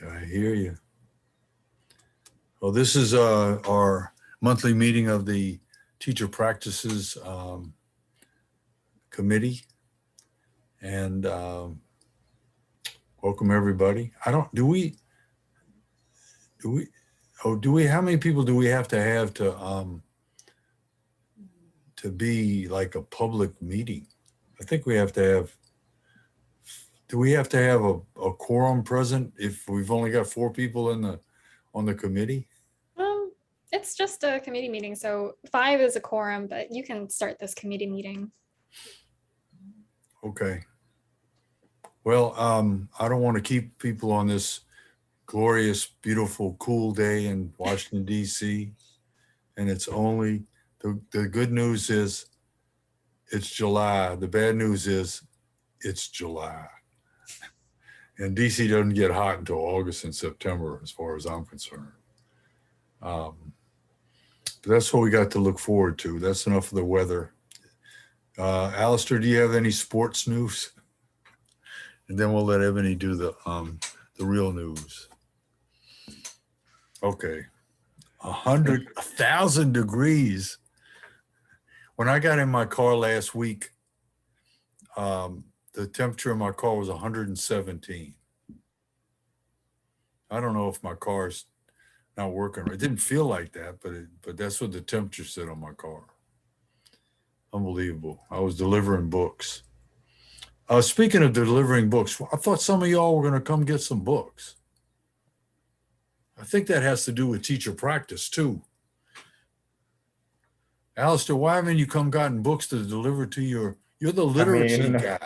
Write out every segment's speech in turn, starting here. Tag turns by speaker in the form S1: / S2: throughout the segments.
S1: I hear you. Well, this is our monthly meeting of the Teacher Practices Committee, and welcome everybody. How many people do we have to be like a public meeting? I think we have to have, do we have to have a quorum present if we've only got 4 people on the committee?
S2: It's just a committee meeting, so 5 is a quorum, but you can start this committee meeting.
S1: Okay. Well, I don't want to keep people on this glorious, beautiful, cool day in Washington, D.C. And it's only, the good news is it's July. The bad news is it's July. And D.C. doesn't get hot until August and September, as far as I'm concerned. But that's what we got to look forward to. That's enough of the weather. Alistair, do you have any sports news? And then we'll let Ebony do the real news. Okay. 1,000 degrees. When I got in my car last week, the temperature in my car was 117. I don't know if my car's not working. It didn't feel like that, but that's what the temperature said on my car. Unbelievable. I was delivering books. Speaking of delivering books, I thought some of y'all were going to come get some books. I think that has to do with teacher practice too. Alistair, why haven't you gotten books to deliver to you're the literacy guy.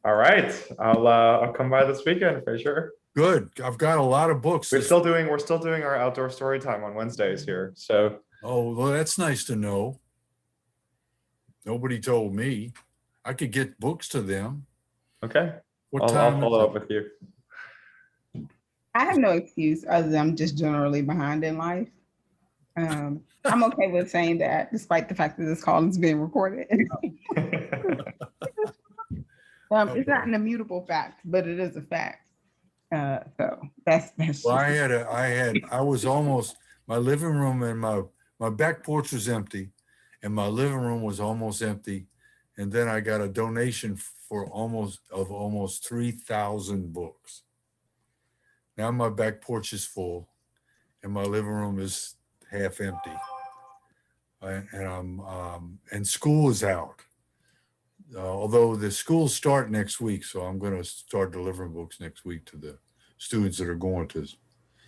S3: All right. I'll come by this weekend for sure.
S1: Good. I've got a lot of books.
S3: We're still doing our outdoor story time on Wednesdays here. So.
S1: Oh, well, that's nice to know. Nobody told me. I could get books to them.
S3: Okay.
S1: What time?
S3: I'll follow up with you.
S4: I have no excuse other than I'm just generally behind in life. I'm okay with saying that, despite the fact that this call is being recorded. It's not an immutable fact, but it is a fact. So that's
S1: well, I was almost, my living room and my back porch was empty and my living room was almost empty. And then I got a donation for almost 3,000 books. Now my back porch is full and my living room is half empty. And school is out. Although the schools start next week, so I'm going to start delivering books next week to the students that are going to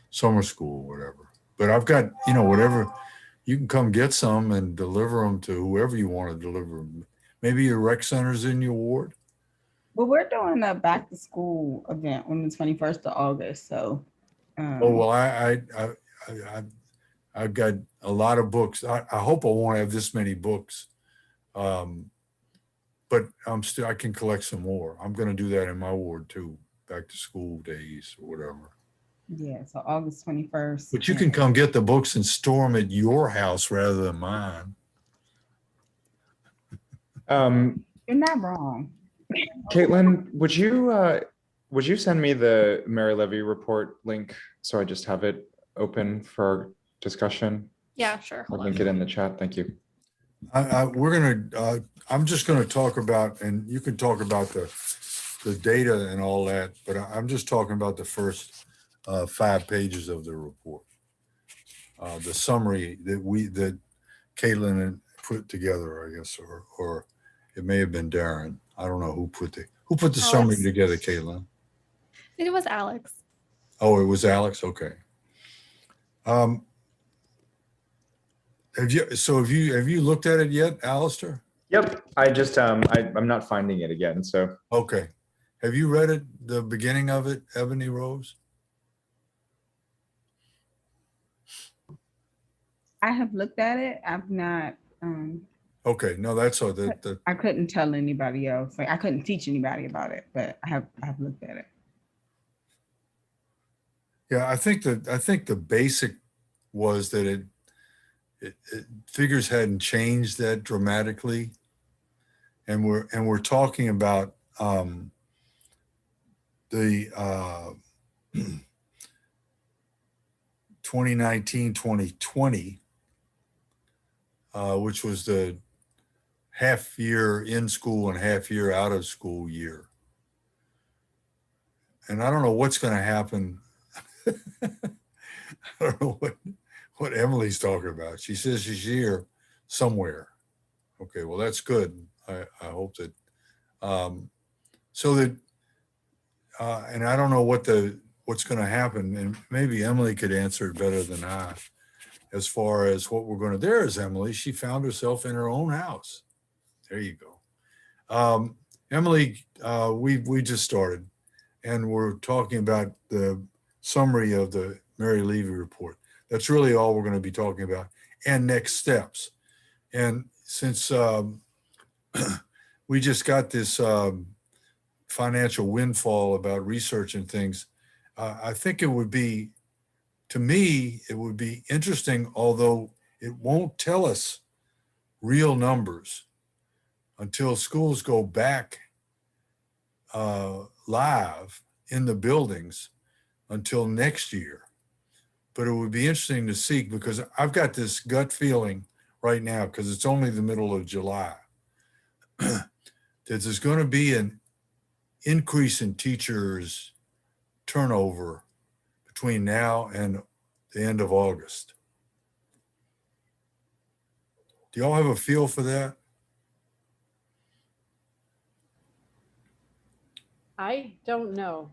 S1: summer school or whatever. But I've got, whatever, you can come get some and deliver them to whoever you want to deliver them. Maybe your rec center's in your ward.
S4: Well, we're doing a back to school event on the 21st of August. So.
S1: I've got a lot of books. I hope I won't have this many books. But I can collect some more. I'm going to do that in my ward too, back to school days or whatever.
S4: Yeah, so August 21st.
S1: But you can come get the books and store them at your house rather than mine.
S4: You're not wrong.
S3: Caitlin, would you send me the Mary Levy report link so I just have it open for discussion?
S2: Yeah, sure.
S3: I'll link it in the chat. Thank you.
S1: I'm just going to talk about, and you can talk about the data and all that, but I'm just talking about the first 5 pages of the report, the summary that Caitlin had put together, I guess, or it may have been Darren. I don't know who put the summary together, Caitlin.
S2: It was Alex.
S1: Oh, it was Alex. Okay. Have you looked at it yet, Alistair?
S3: Yep. I just I'm not finding it again. So
S1: okay. Have you read it, the beginning of it, Ebony Rose?
S4: I have looked at it. I've not.
S1: Okay, no, that's all.
S4: I couldn't tell anybody else. Like I couldn't teach anybody about it, but I've looked at it.
S1: Yeah, I think the basic was that it figures hadn't changed that dramatically, and we're talking about the 2019, 2020, which was the half year in school and half year out of school year. And I don't know what's going to happen. I don't know what Emily's talking about. She says she's here somewhere. Okay, well, that's good. I hope that, so that, and I don't know what's going to happen, and maybe Emily could answer it better than I, as far as what we're going to, there is Emily. She found herself in her own house. There you go. Emily, we just started, and we're talking about the summary of the Mary Levy report. That's really all we're going to be talking about, and next steps. And since we just got this financial windfall about research and things, I think it would be, to me, it would be interesting, although it won't tell us real numbers until schools go back live in the buildings until next year. But it would be interesting to see, because I've got this gut feeling right now, because it's only the middle of July, that there's going to be an increase in teachers' turnover between now and the end of August. Do y'all have a feel for that?
S5: I don't know.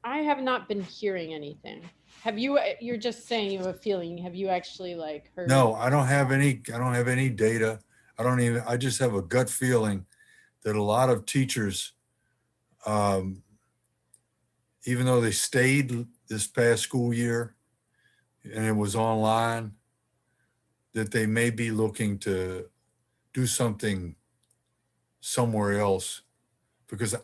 S5: I have not been hearing anything. Have you? You're just saying you have a feeling. Have you actually like heard?
S1: No, I don't have any data. I just have a gut feeling that a lot of teachers, even though they stayed this past school year and it was online, that they may be looking to do something somewhere else, because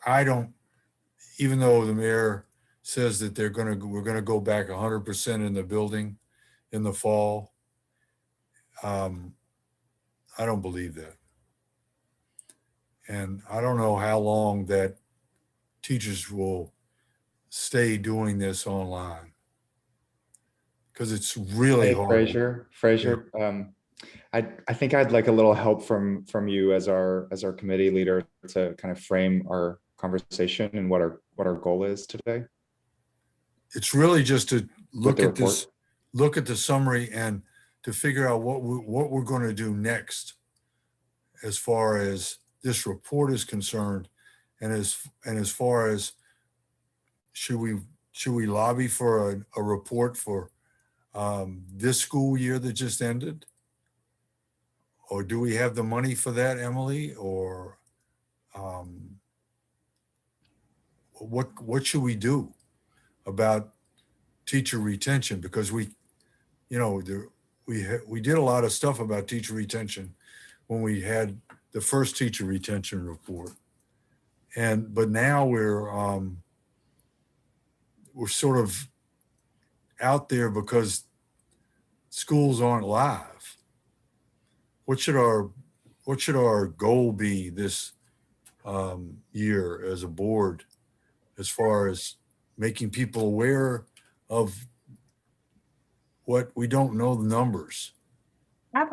S1: even though the mayor says that we're going to go back 100% in the building in the fall, I don't believe that. And I don't know how long that teachers will stay doing this online, because it's really
S3: Hey,
S1: hard.
S3: Fraser, I think I'd like a little help from you as our committee leader to kind of frame our conversation and what our goal is today.
S1: It's really just to look
S3: the
S1: at this,
S3: report.
S1: look at the summary, and to figure out what we're going to do next, as far as this report is concerned, and as far as should we lobby for a report for this school year that just ended, or do we have the money for that, Emily? Or what should we do about teacher retention? Because we did a lot of stuff about teacher retention when we had the first teacher retention report, but now we're sort of out there because schools aren't live. What should our goal be this year as a board, as far as making people aware of what we don't know the numbers?
S4: I have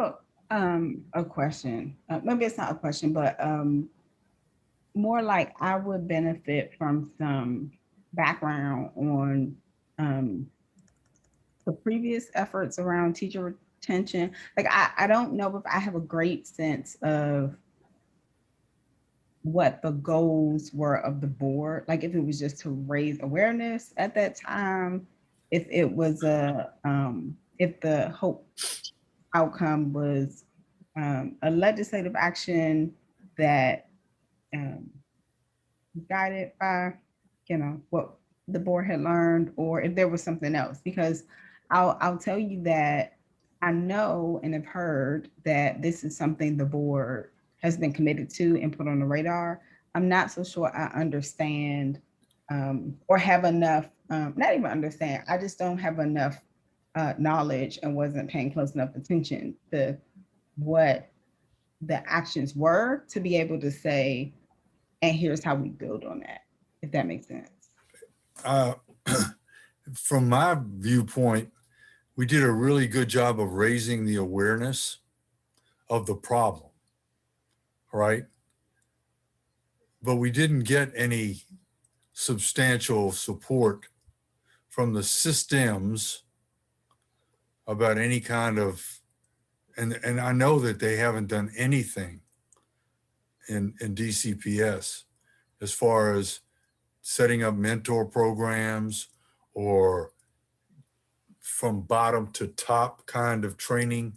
S4: a question. Maybe it's not a question, but more like I would benefit from some background on the previous efforts around teacher retention. Like I don't know if I have a great sense of what the goals were of the board. Like if it was just to raise awareness at that time, if it was if the hope outcome was a legislative action that guided by, what the board had learned, or if there was something else. Because I'll tell you that I know and have heard that this is something the board has been committed to and put on the radar. I'm not so sure I understand or have enough, not even understand, I just don't have enough knowledge and wasn't paying close enough attention to what the actions were to be able to say, and here's how we build on that, if that makes sense.
S1: From my viewpoint, we did a really good job of raising the awareness of the problem, right? But we didn't get any substantial support from the systems about any kind of, and I know that they haven't done anything in DCPS as far as setting up mentor programs or from bottom to top kind of training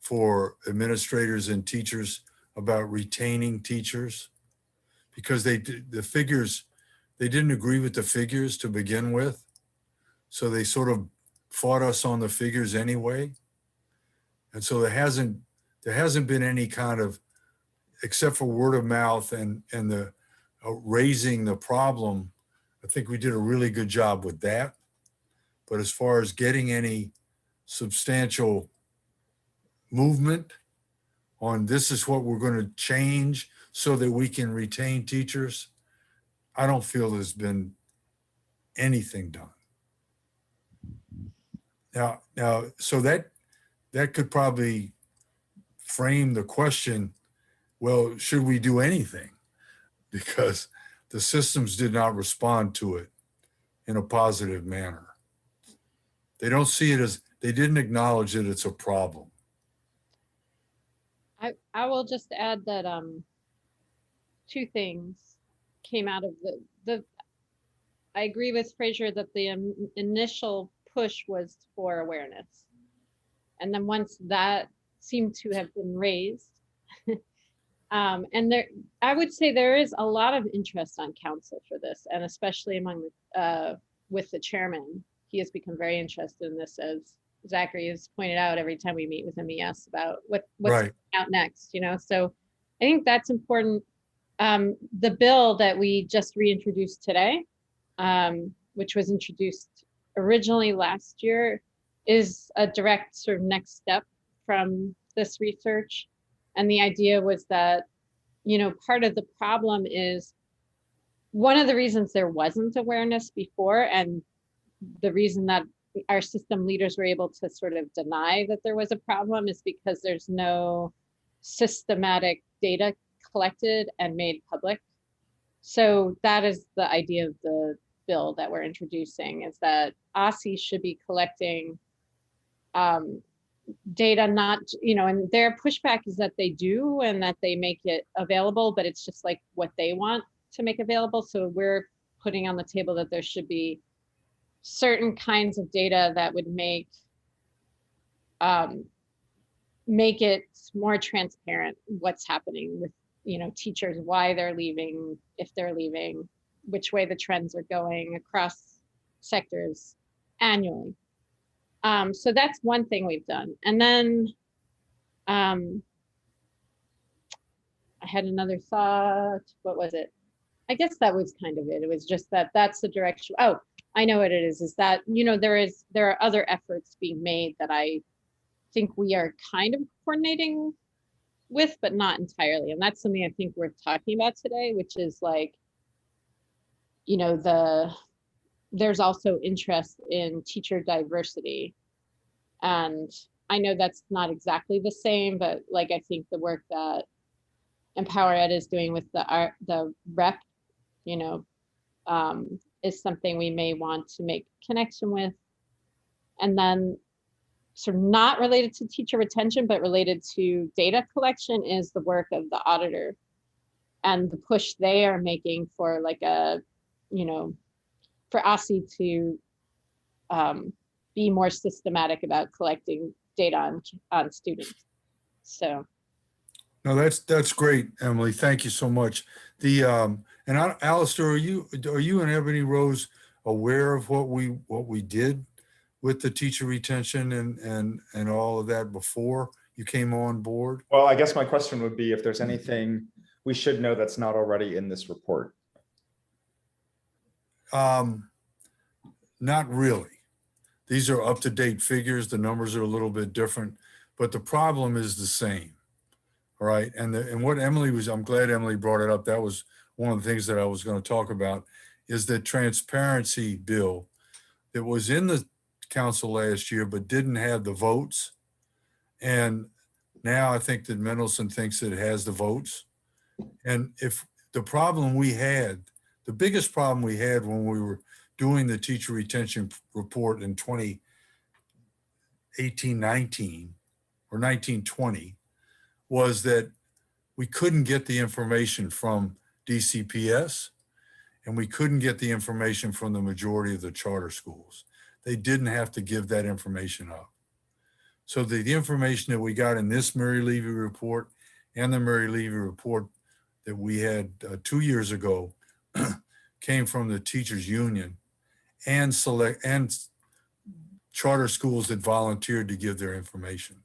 S1: for administrators and teachers about retaining teachers, because the figures, they didn't agree with the figures to begin with. So they sort of fought us on the figures anyway. And so there hasn't been any kind of, except for word of mouth and the raising the problem. I think we did a really good job with that. But as far as getting any substantial movement on this is what we're going to change so that we can retain teachers, I don't feel there's been anything done. Now, so that could probably frame the question, well, should we do anything? Because the systems did not respond to it in a positive manner. They don't see it as, they didn't acknowledge that it's a problem.
S5: I will just add that two things came out of the I agree with Fraser that the initial push was for awareness. And then once that seemed to have been raised, and there, I would say there is a lot of interest on council for this, and especially among with the chairman. He has become very interested in this, as Zachary has pointed out every time we meet with him, he asks about what's
S1: Right.
S5: out next, you know? So I think that's important. The bill that we just reintroduced today, which was introduced originally last year, is a direct sort of next step from this research. And the idea was that, you know, part of the problem is one of the reasons there wasn't awareness before, and the reason that our system leaders were able to sort of deny that there was a problem, is because there's no systematic data collected and made public. So that is the idea of the bill that we're introducing, is that OSCE should be collecting data, not, you know, and their pushback is that they do and that they make it available, but it's just like what they want to make available. So we're putting on the table that there should be certain kinds of data that would make it more transparent what's happening with, you know, teachers, why they're leaving, if they're leaving, which way the trends are going across sectors annually. So that's one thing we've done. And then I had another thought. What was it? I guess that was kind of it. It was just that that's the direction. Oh, I know what it is that, you know, there are other efforts being made that I think we are kind of coordinating with, but not entirely. And that's something I think we're talking about today, which is like, you know, there's also interest in teacher diversity. And I know that's not exactly the same, but like, I think the work that Empower Ed is doing with the rep, you know, is something we may want to make connection with. And then sort of not related to teacher retention, but related to data collection, is the work of the auditor and the push they are making for like a, you know, for OSCE to be more systematic about collecting data on students. So.
S1: No, that's great, Emily. Thank you so much. And Alistair, are you and Ebony Rose aware of what we did with the teacher retention and all of that before you came on board?
S3: Well, I guess my question would be if there's anything we should know that's not already in this report.
S1: Not really. These are up-to-date figures. The numbers are a little bit different, but the problem is the same. All right. And what Emily was, I'm glad Emily brought it up. That was one of the things that I was going to talk about, is the transparency bill that was in the council last year, but didn't have the votes. And now I think that Mendelson thinks that it has the votes. And if the problem we had, the biggest problem we had when we were doing the teacher retention report in 2018, 19 or 1920 was that we couldn't get the information from DCPS and we couldn't get the information from the majority of the charter schools. They didn't have to give that information up. So the information that we got in this Mary Levy report and the Mary Levy report that we had 2 years ago came from the teachers union and charter schools that volunteered to give their information.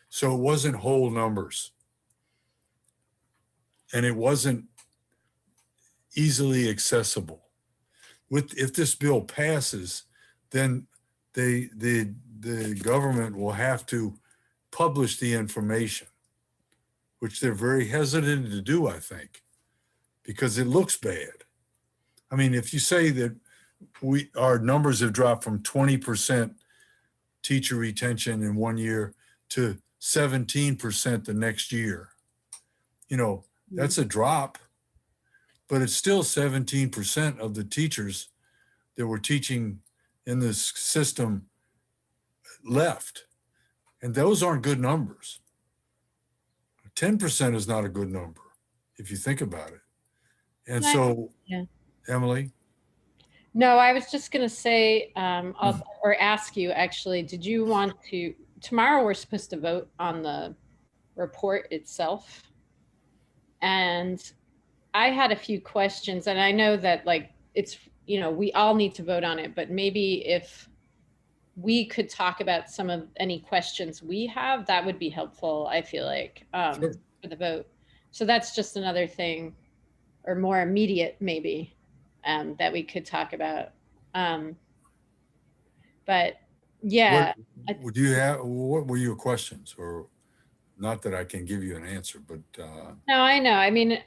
S1: So it wasn't whole numbers. And it wasn't easily accessible. If this bill passes, then the government will have to publish the information, which they're very hesitant to do, I think, because it looks bad. I mean, if you say that our numbers have dropped from 20% teacher retention in 1 year to 17% the next year, that's a drop, but it's still 17% of the teachers that were teaching in this system left. And those aren't good numbers. 10% is not a good number if you think about it. And so,
S5: Yeah.
S1: Emily?
S5: No, I was just going to say, or ask you actually, did you want to, tomorrow we're supposed to vote on the report itself. And I had a few questions, and I know that it's, we all need to vote on it, but maybe if we could talk about any questions we have, that would be helpful, I feel like,
S1: Sure.
S5: for the vote. So that's just another thing, or more immediate maybe, that we could talk about. But yeah.
S1: What were your questions? Or not that I can give you an answer, but
S5: No, I know. I mean,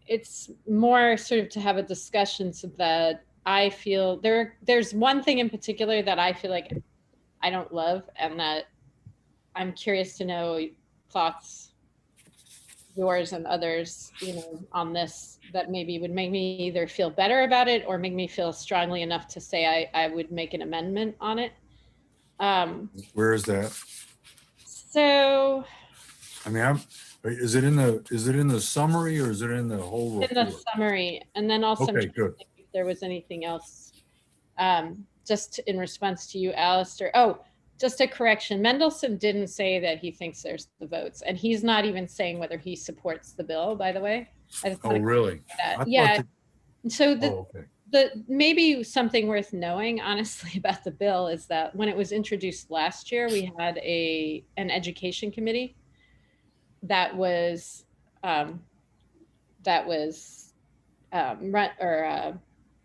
S5: it's more sort of to have a discussion so that I feel there's one thing in particular that I feel like I don't love, and that I'm curious to know thoughts, yours and others, on this, that maybe would make me either feel better about it or make me feel strongly enough to say I would make an amendment on it.
S1: where is that?
S5: So
S1: I mean, is it in the summary or is it in the whole report?
S5: in the summary, and then also
S1: Okay, good.
S5: if there was anything else, just in response to you, Alistair. Oh, just a correction. Mendelson didn't say that he thinks there's the votes, and he's not even saying whether he supports the bill, by the way. I just
S1: Oh,
S5: wanna
S1: really?
S5: that.
S1: I
S5: Yeah.
S1: thought
S5: So
S1: okay.
S5: the maybe something worth knowing, honestly, about the bill is that when it was introduced last year, we had an education committee that was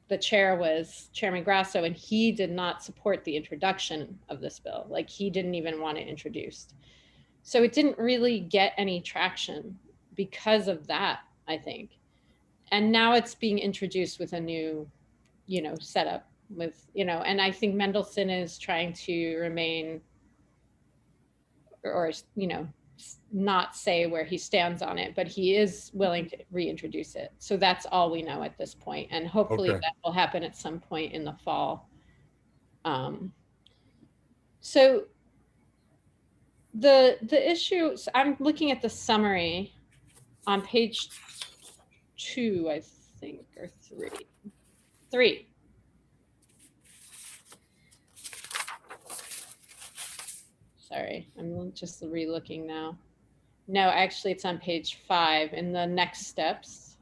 S5: the chair was Chairman Grasso, and he did not support the introduction of this bill. Like, he didn't even want it introduced. So it didn't really get any traction because of that, I think. And now it's being introduced with a new, setup with, and I think Mendelson is trying to remain or not say where he stands on it, but he is willing to reintroduce it. So that's all we know at this point, and hopefully
S1: Okay.
S5: that will happen at some point in the fall. So the issues, I'm looking at the summary on page 2, I think, or 3. Sorry, I'm just re-looking now. No, actually it's on page 5 in the next steps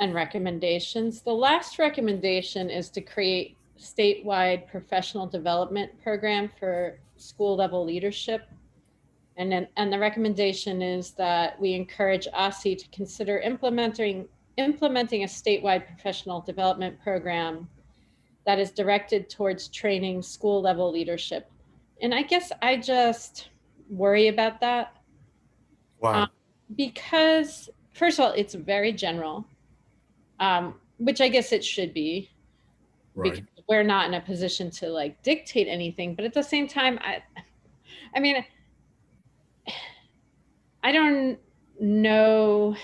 S5: and recommendations. The last recommendation is to create statewide professional development program for school level leadership. And the recommendation is that we encourage OSSI to consider implementing a statewide professional development program that is directed towards training school level leadership. And I guess I just worry about that.
S1: Wow.
S5: Because first of all, it's very general, which I guess it should be.
S1: Right.
S5: because we're not in a position to like dictate anything. But at the same time, I mean, I don't know.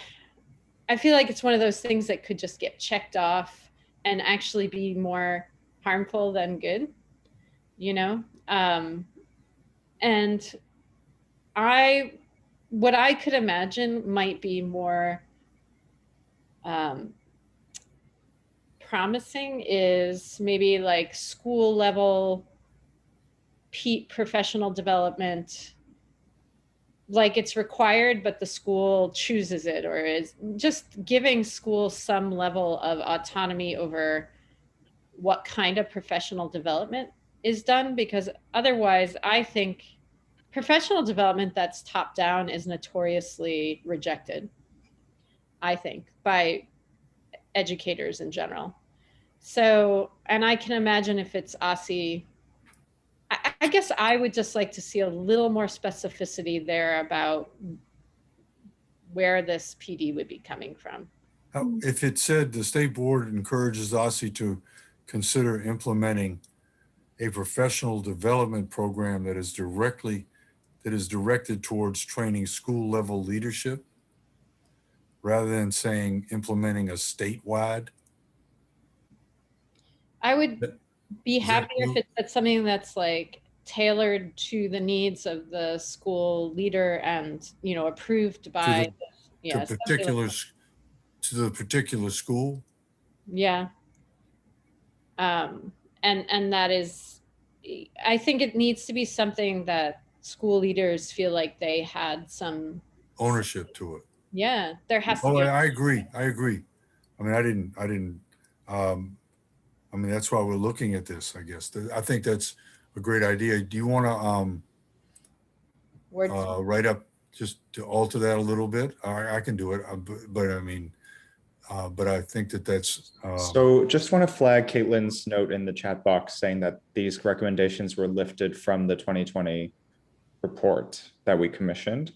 S5: I feel like it's one of those things that could just get checked off and actually be more harmful than good, you know? And what I could imagine might be more promising is maybe like school level professional development, like it's required, but the school chooses it, or is just giving schools some level of autonomy over what kind of professional development is done. Because otherwise, I think professional development that's top down is notoriously rejected, I think, by educators in general. So, and I can imagine if it's OSSI, I guess I would just like to see a little more specificity there about where this PD would be coming from.
S1: If it said the state board encourages OSSI to consider implementing a professional development program that is directed towards training school level leadership, rather than saying implementing a statewide.
S5: I would be
S1: Is that
S5: happier
S1: cool?
S5: if it's something that's like tailored to the needs of the school leader and, you know, approved by, yeah,
S1: to
S5: something like that.
S1: to the particular school.
S5: Yeah. And that is, I think it needs to be something that school leaders feel like they had some
S1: Ownership to it.
S5: Yeah, there has to
S1: Oh,
S5: be.
S1: I agree. I mean, I didn't, I mean, that's why we're looking at this, I guess. I think that's a great idea. Do you want to write up, just to alter that a little bit? I can do it, but I mean, but I think that's.
S3: So just want to flag Caitlin's note in the chat box saying that these recommendations were lifted from the 2020 report that we commissioned.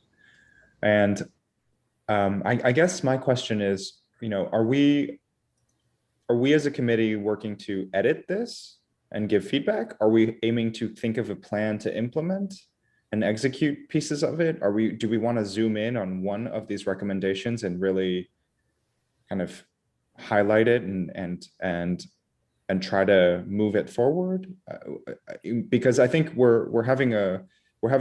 S3: And I guess my question is, you know, are we as a committee working to edit this and give feedback? Are we aiming to think of a plan to implement and execute pieces of it? Do we want to zoom in on one of these recommendations and really kind of highlight it and try to move it forward? Because I think we're having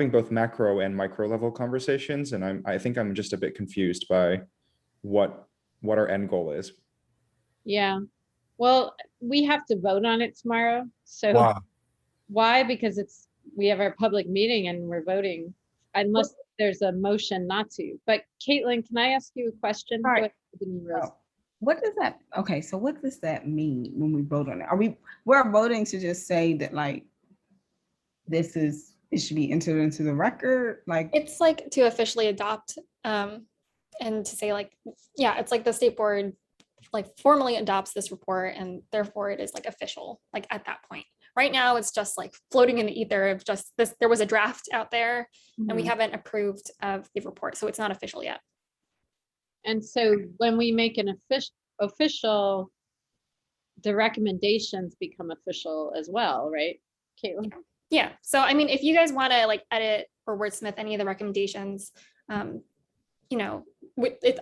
S3: both macro and micro level conversations, and I think I'm just a bit confused by what our end goal is.
S5: Yeah. Well, we have to vote on it tomorrow. So
S1: Wow.
S5: why? Because we have our public meeting and we're voting, unless there's a motion not to. But Caitlin, can I ask you a question?
S4: All right.
S5: Oh.
S4: What does that, okay, so what does that mean when we vote on it? We're voting to just say that like, it should be entered into the record? Like,
S2: It's like to officially adopt and to say like, yeah, it's like the state board like formally adopts this report and therefore it is like official, like at that point. Right now, it's just like floating in the ether of just this, there was a draft out there and we haven't approved of the report, so it's not official yet.
S5: And so when we make an official, the recommendations become official as well, right, Caitlin?
S2: Yeah, so I mean, if you guys want to like edit or wordsmith any of the recommendations, you know,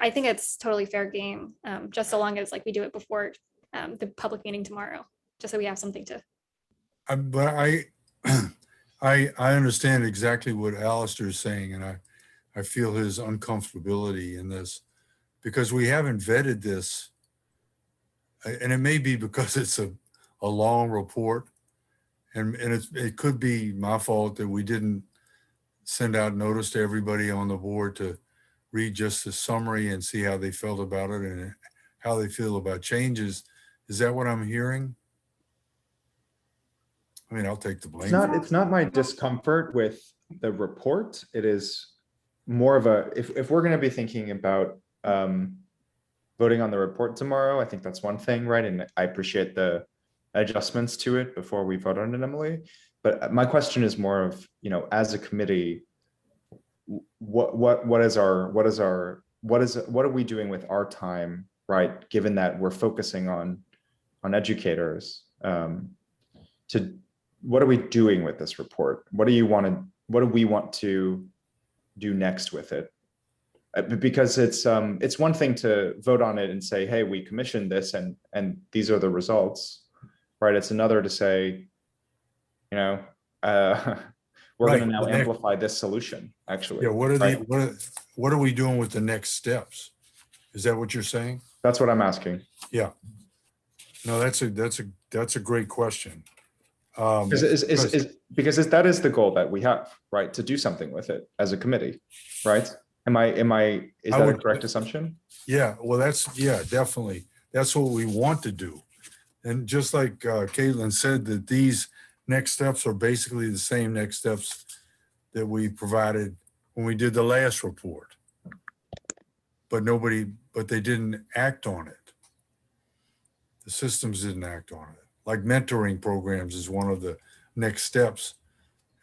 S2: I think it's totally fair game, just so long as like we do it before the public meeting tomorrow, just so we have something to.
S1: But I understand exactly what Alistair is saying, and I feel his uncomfortability in this, because we haven't vetted this, and it may be because it's a long report, and it could be my fault that we didn't send out notice to everybody on the board to read just the summary and see how they felt about it and how they feel about changes. Is that what I'm hearing? I mean, I'll take the blame.
S3: It's not my discomfort with the report. It is more of a, if we're going to be thinking about voting on the report tomorrow, I think that's one thing, right? And I appreciate the adjustments to it before we vote on it, Emily. But my question is more of, you know, as a committee, what are we doing with our time, right? Given that we're focusing on on educators to what are we doing with this report? What do we want to do next with it? Because it's one thing to vote on it and say, hey, we commissioned this and these are the results, right? It's another to say, you know, we're
S1: Right,
S3: going to now
S1: the next-
S3: amplify this solution, actually.
S1: Yeah, what are
S3: right?
S1: what are we doing with the next steps? Is that what you're saying?
S3: That's what I'm asking.
S1: Yeah. No, that's a great question.
S3: Because that is the goal that we have, right? To do something with it as a committee, right? Is that a correct assumption?
S1: Yeah, well, definitely. That's what we want to do. And just like Caitlin said, that these next steps are basically the same next steps that we provided when we did the last report. But they didn't act on it. The systems didn't act on it. Like mentoring programs is one of the next steps.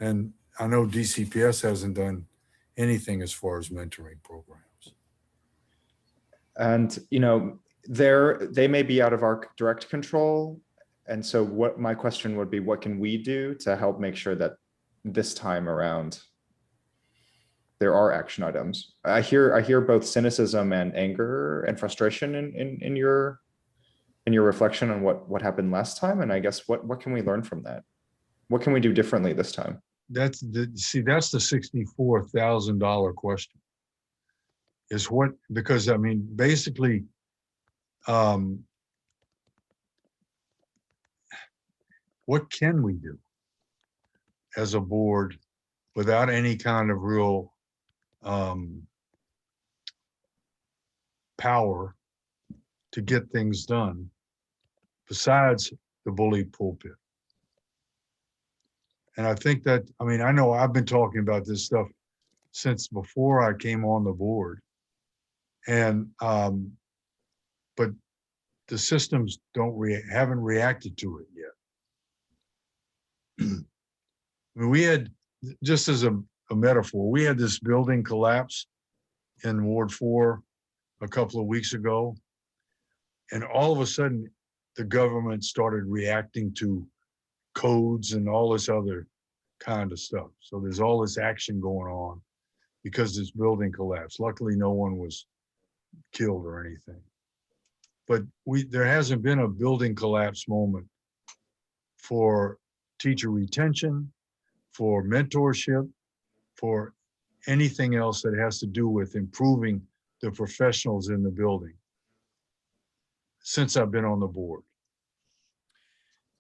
S1: And I know DCPS hasn't done anything as far as mentoring programs.
S3: And, they may be out of our direct control. And so what my question would be, what can we do to help make sure that this time around there are action items? I hear both cynicism and anger and frustration in your reflection on what happened last time. And I guess what can we learn from that? What can we do differently this time?
S1: That's the $64,000 question. Because I mean, basically, what can we do as a board without any kind of real power to get things done besides the bully pulpit? And I think that, I know I've been talking about this stuff since before I came on the board. And, but the systems haven't reacted to it yet. We had, just as a metaphor, we had this building collapse in Ward 4 a couple of weeks ago. And all of a sudden, the government started reacting to codes and all this other kind of stuff. So there's all this action going on because this building collapsed. Luckily, no one was killed or anything. But there hasn't been a building collapse moment for teacher retention, for mentorship, for anything else that has to do with improving the professionals in the building since I've been on the board.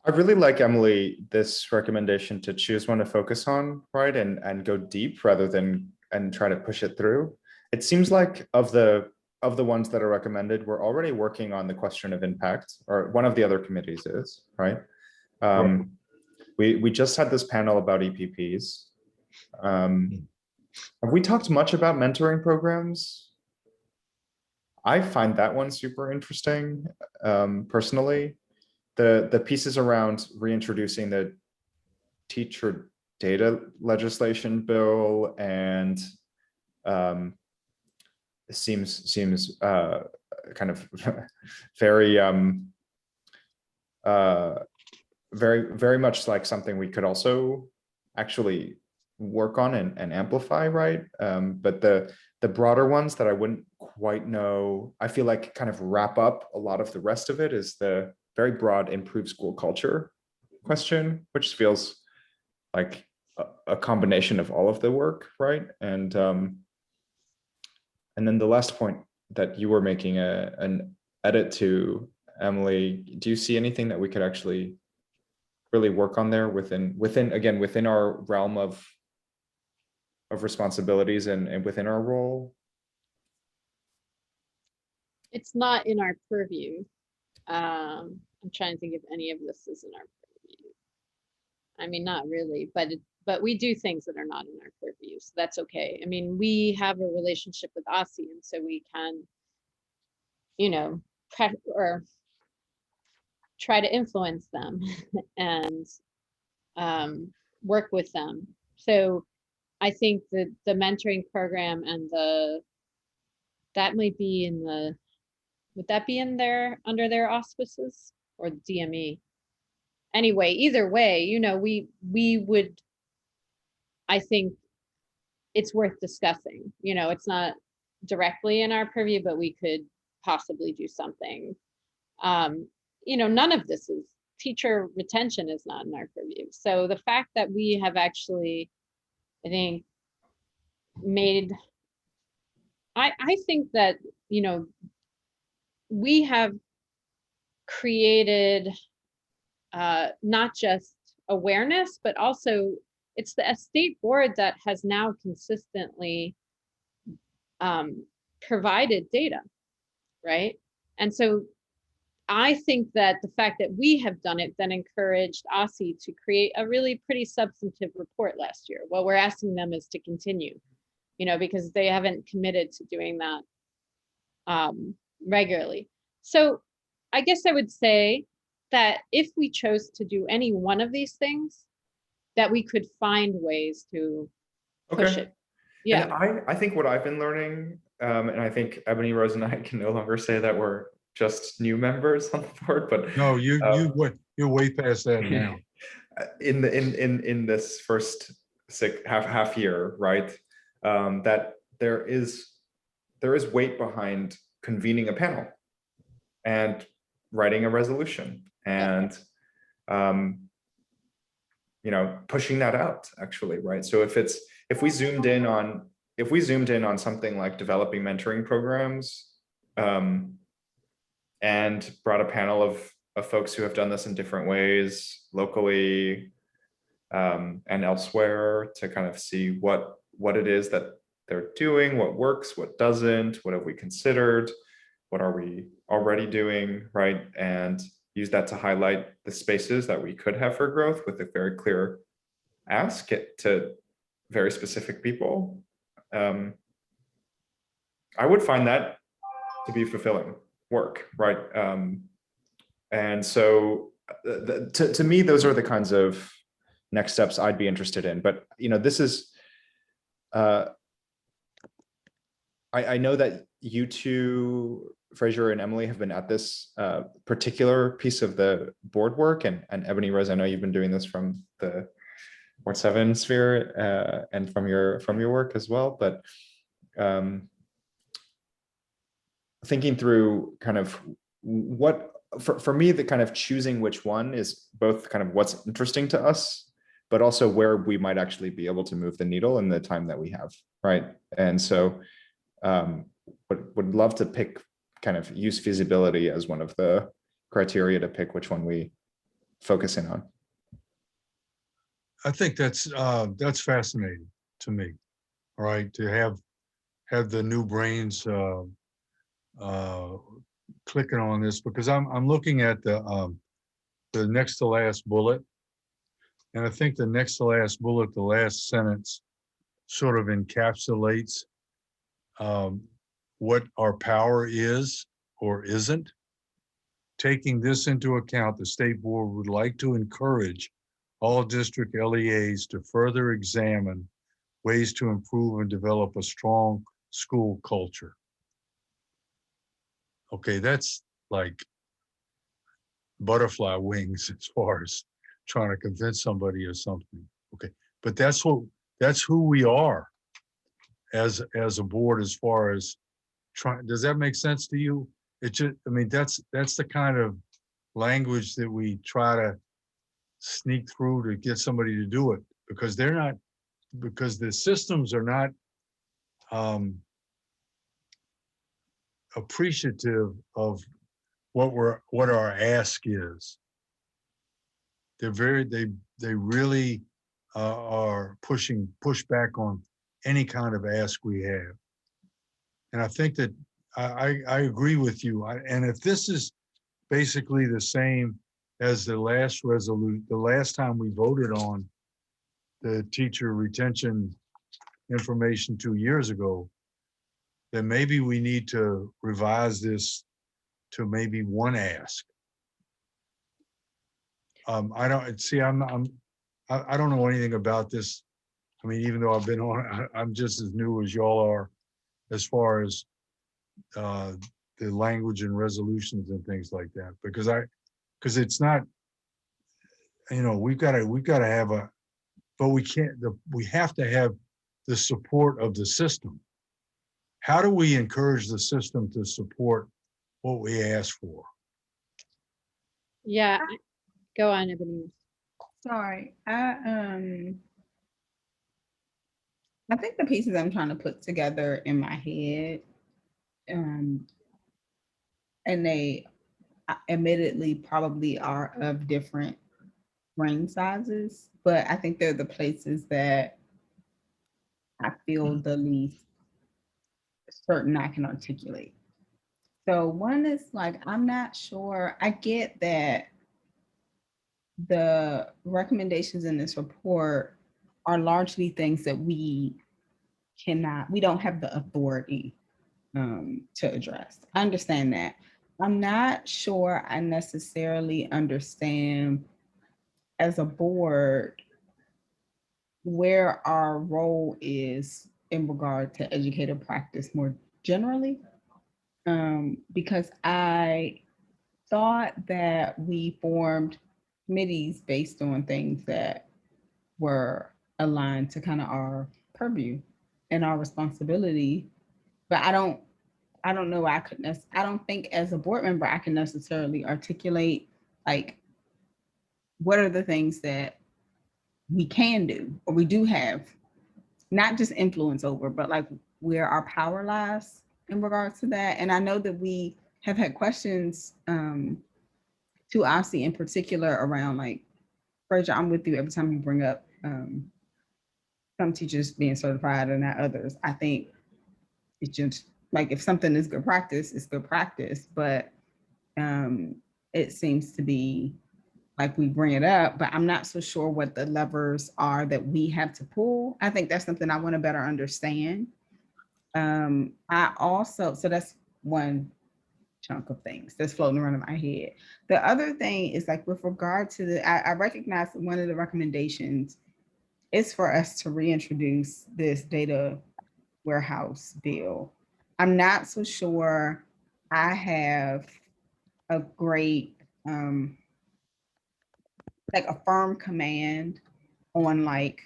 S3: I really like, Emily, this recommendation to choose one to focus on, right? And go deep rather than and try to push it through. It seems like of the ones that are recommended, we're already working on the question of impact, or one of the other committees is, right?
S1: Right.
S3: We just had this panel about EPPs. Have we talked much about mentoring programs? I find that one super interesting, personally. The pieces around reintroducing the teacher data legislation bill and seems kind of very very much like something we could also actually work on and amplify, right? But the broader ones that I wouldn't quite know, I feel like kind of wrap up a lot of the rest of it is the very broad improve school culture question, which feels like a combination of all of the work, right? And then the last point that you were making an edit to, Emily, do you see anything that we could actually really work on there within our realm of responsibilities and within our role?
S5: It's not in our purview. I'm trying to think if any of this is in our purview. I mean, not really, but we do things that are not in our purview, so that's okay. I mean, we have a relationship with OSSI, and so we can, or try to influence them and work with them. So I think that the mentoring program and that might be would that be under their auspices? or the DME. Anyway, either way, you know, we would, I think it's worth discussing. You know, it's not directly in our purview, but we could possibly do something. You know, none of this is, teacher retention is not in our purview. So the fact that we have actually, I think, made, I think that, you know, we have created not just awareness, but also it's the state board that has now consistently provided data, right? And so I think that the fact that we have done it then encouraged OSSI to create a really pretty substantive report last year. What we're asking them is to continue, you know, because they haven't committed to doing that regularly. So I guess I would say that if we chose to do any one of these things, that we could find ways to push
S3: Okay.
S5: it. Yeah.
S3: And I think what I've been learning, and I think Ebony Rose and I can no longer say that we're just new members on the board, but
S1: No, you're way past that now.
S3: in this first half year, right? That there is weight behind convening a panel and writing a resolution and you know, pushing that out actually, right? So if we zoomed in on something like developing mentoring programs, and brought a panel of folks who have done this in different ways locally and elsewhere to kind of see what it is that they're doing, what works, what doesn't, what have we considered, what are we already doing, right? And use that to highlight the spaces that we could have for growth with a very clear ask to very specific people. I would find that to be fulfilling work, right? And so to me, those are the kinds of next steps I'd be interested in. But you know, this is I know that you two, Fraser and Emily, have been at this particular piece of the board work, and Ebony Rose, I know you've been doing this from the Ward 7 sphere and from your work as well. But thinking through kind of what, for me, the kind of choosing which one is both kind of what's interesting to us, but also where we might actually be able to move the needle in the time that we have, right? And so would love to pick, kind of use feasibility as one of the criteria to pick which one we focus in on.
S1: I think that's fascinating to me, right? To have the new brains clicking on this, because I'm looking at the next to last bullet, and I think the next to last bullet, the last sentence, sort of encapsulates what our power is or isn't. Taking this into account, the state board would like to encourage all district LEAs to further examine ways to improve and develop a strong school culture. Okay, that's like butterfly wings as far as trying to convince somebody of something. Okay, but that's who we are as a board, as far as trying. Does that make sense to you? It just, I mean, that's the kind of language that we try to sneak through to get somebody to do it, because they're not, because the systems are not appreciative of what our ask is. They really are push back on any kind of ask we have. And I think that I agree with you. And if this is basically the same as the last resolution, the last time we voted on the teacher retention information 2 years ago, then maybe we need to revise this to maybe one ask. I don't see. I don't know anything about this. I mean, even though I've been on, I'm just as new as y'all are, as far as the language and resolutions and things like that. Because because it's not, we've got to have but we can't, we have to have the support of the system. How do we encourage the system to support what we ask for?
S5: Yeah, go on, Ebony.
S4: Sorry, I think the pieces I'm trying to put together in my head, and they admittedly probably are of different brain sizes, but I think they're the places that I feel the least certain I can articulate. So one is like, I'm not sure, I get that the recommendations in this report are largely things that we don't have the authority to address. I understand that. I'm not sure I necessarily understand as a board where our role is in regard to educator practice more generally. Because I thought that we formed committees based on things that were aligned to kind of our purview and our responsibility. But I don't know. I don't think as a board member I can necessarily articulate like what are the things that we can do or we do have, not just influence over, but like where our power lies in regards to that. And I know that we have had questions to Ossie in particular around like, Fraser, I'm with you every time you bring up some teachers being certified and not others. I think it's just like if something is good practice, it's good practice. But it seems to be like we bring it up, but I'm not so sure what the levers are that we have to pull. I think that's something I want to better understand. I also, so that's one chunk of things that's floating around in my head. The other thing is like with regard to I recognize that one of the recommendations is for us to reintroduce this data warehouse bill. I'm not so sure I have a great, like a firm command on like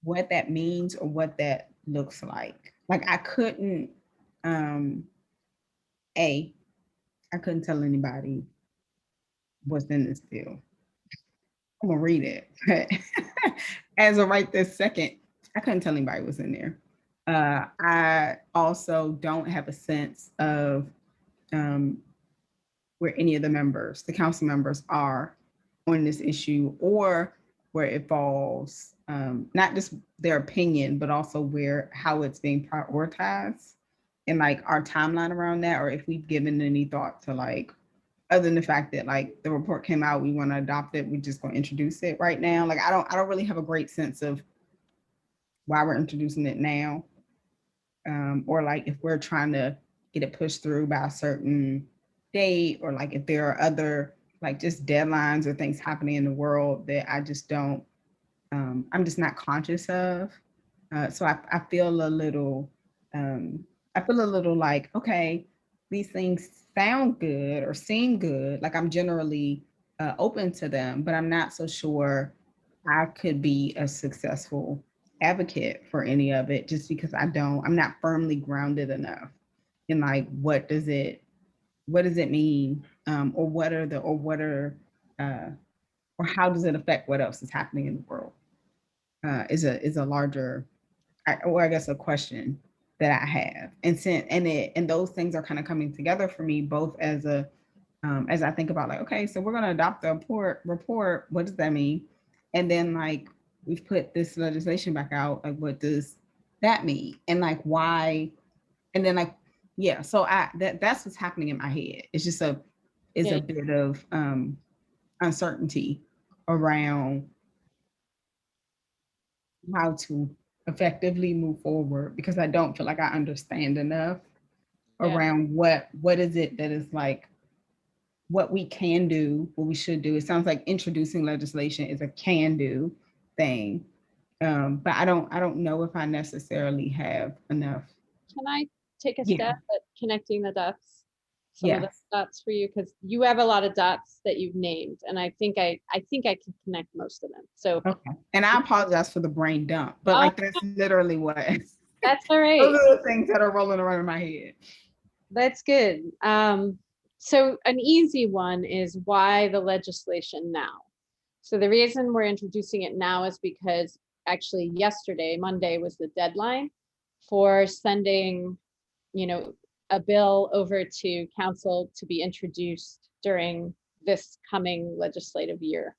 S4: what that means or what that looks like. Like I couldn't, I couldn't tell anybody what's in this bill. I'm gonna read it, but as of right this second, I couldn't tell anybody what's in there. I also don't have a sense of where any of the members, the council members, are on this issue, or where it falls, not just their opinion, but also how it's being prioritized and like our timeline around that, or if we've given any thought to like, other than the fact that like the report came out, we want to adopt it, we're just going to introduce it right now. Like I don't really have a great sense of why we're introducing it now, or like if we're trying to get it pushed through by a certain date, or like if there are other like just deadlines or things happening in the world that I just don't, I'm just not conscious of. So I feel a little, like, okay, these things sound good or seem good. Like I'm generally open to them, but I'm not so sure I could be a successful advocate for any of it just because I'm not firmly grounded enough in like, what does it mean? Or how does it affect what else is happening in the world? Is a larger, I guess, a question that I have, and those things are kind of coming together for me, both as I think about like, okay, so we're going to adopt the report. What does that mean? And then like we've put this legislation back out. Like, what does that mean? And like why? And then like, yeah. So that's what's happening in my head. It's just a bit of uncertainty around how to effectively move forward, because I don't feel like I understand enough around what is it that is like what we can do, what we should do. It sounds like introducing legislation is a can do thing. But I don't know if I necessarily have enough.
S5: Can I take a
S4: Yeah.
S5: step at connecting the dots? some of the
S4: Yes.
S5: dots for you? Because you have a lot of dots that you've named, and I think I can connect most of them. So
S4: Okay. And I apologize for the brain dump, but like
S5: Oh.
S4: that's literally what
S5: that's all right.
S4: those are the things that are rolling around in my head.
S5: That's good. So an easy one is why the legislation now? So the reason we're introducing it now is because actually yesterday, Monday, was the deadline for sending, a bill over to council to be introduced during this coming legislative year.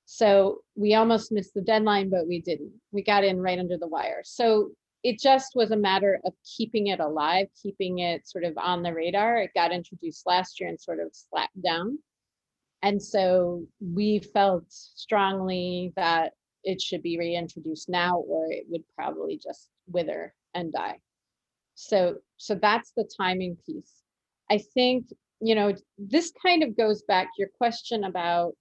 S5: So we almost missed the deadline, but we didn't. We got in right under the wire. So it just was a matter of keeping it alive, keeping it sort of on the radar. It got introduced last year and sort of slapped down. And so we felt strongly that it should be reintroduced now, or it would probably just wither and die. So that's the timing piece. I think, this kind of goes back to your question about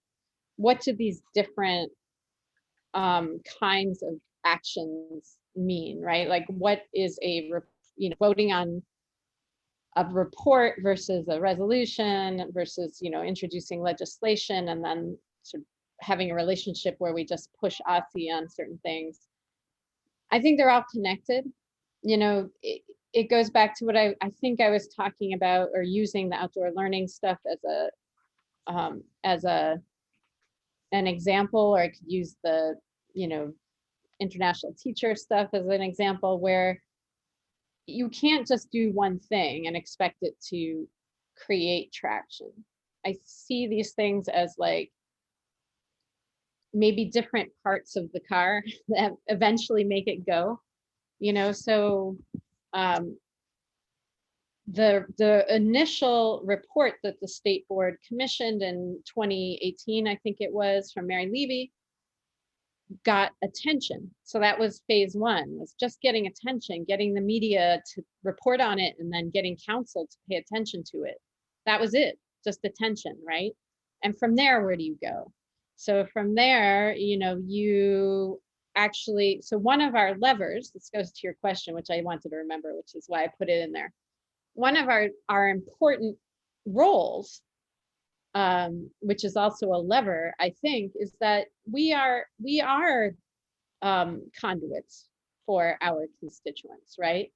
S5: what do these different kinds of actions mean, right? Like what is voting on a report versus a resolution versus, introducing legislation and then sort of having a relationship where we just push OSCE on certain things. I think they're all connected. It goes back to what I think I was talking about, or using the outdoor learning stuff as an example, or I could use the, international teacher stuff as an example, where you can't just do one thing and expect it to create traction. I see these things as like maybe different parts of the car that eventually make it go, so the initial report that the state board commissioned in 2018, I think it was, from Mary Levy, got attention. So that was phase one, was just getting attention, getting the media to report on it, and then getting council to pay attention to it. That was it, just attention, right? And from there, where do you go? So from there, you actually, so one of our levers, this goes to your question, which I wanted to remember, which is why I put it in there. One of our important roles, which is also a lever, I think, is that we are conduits for our constituents, right?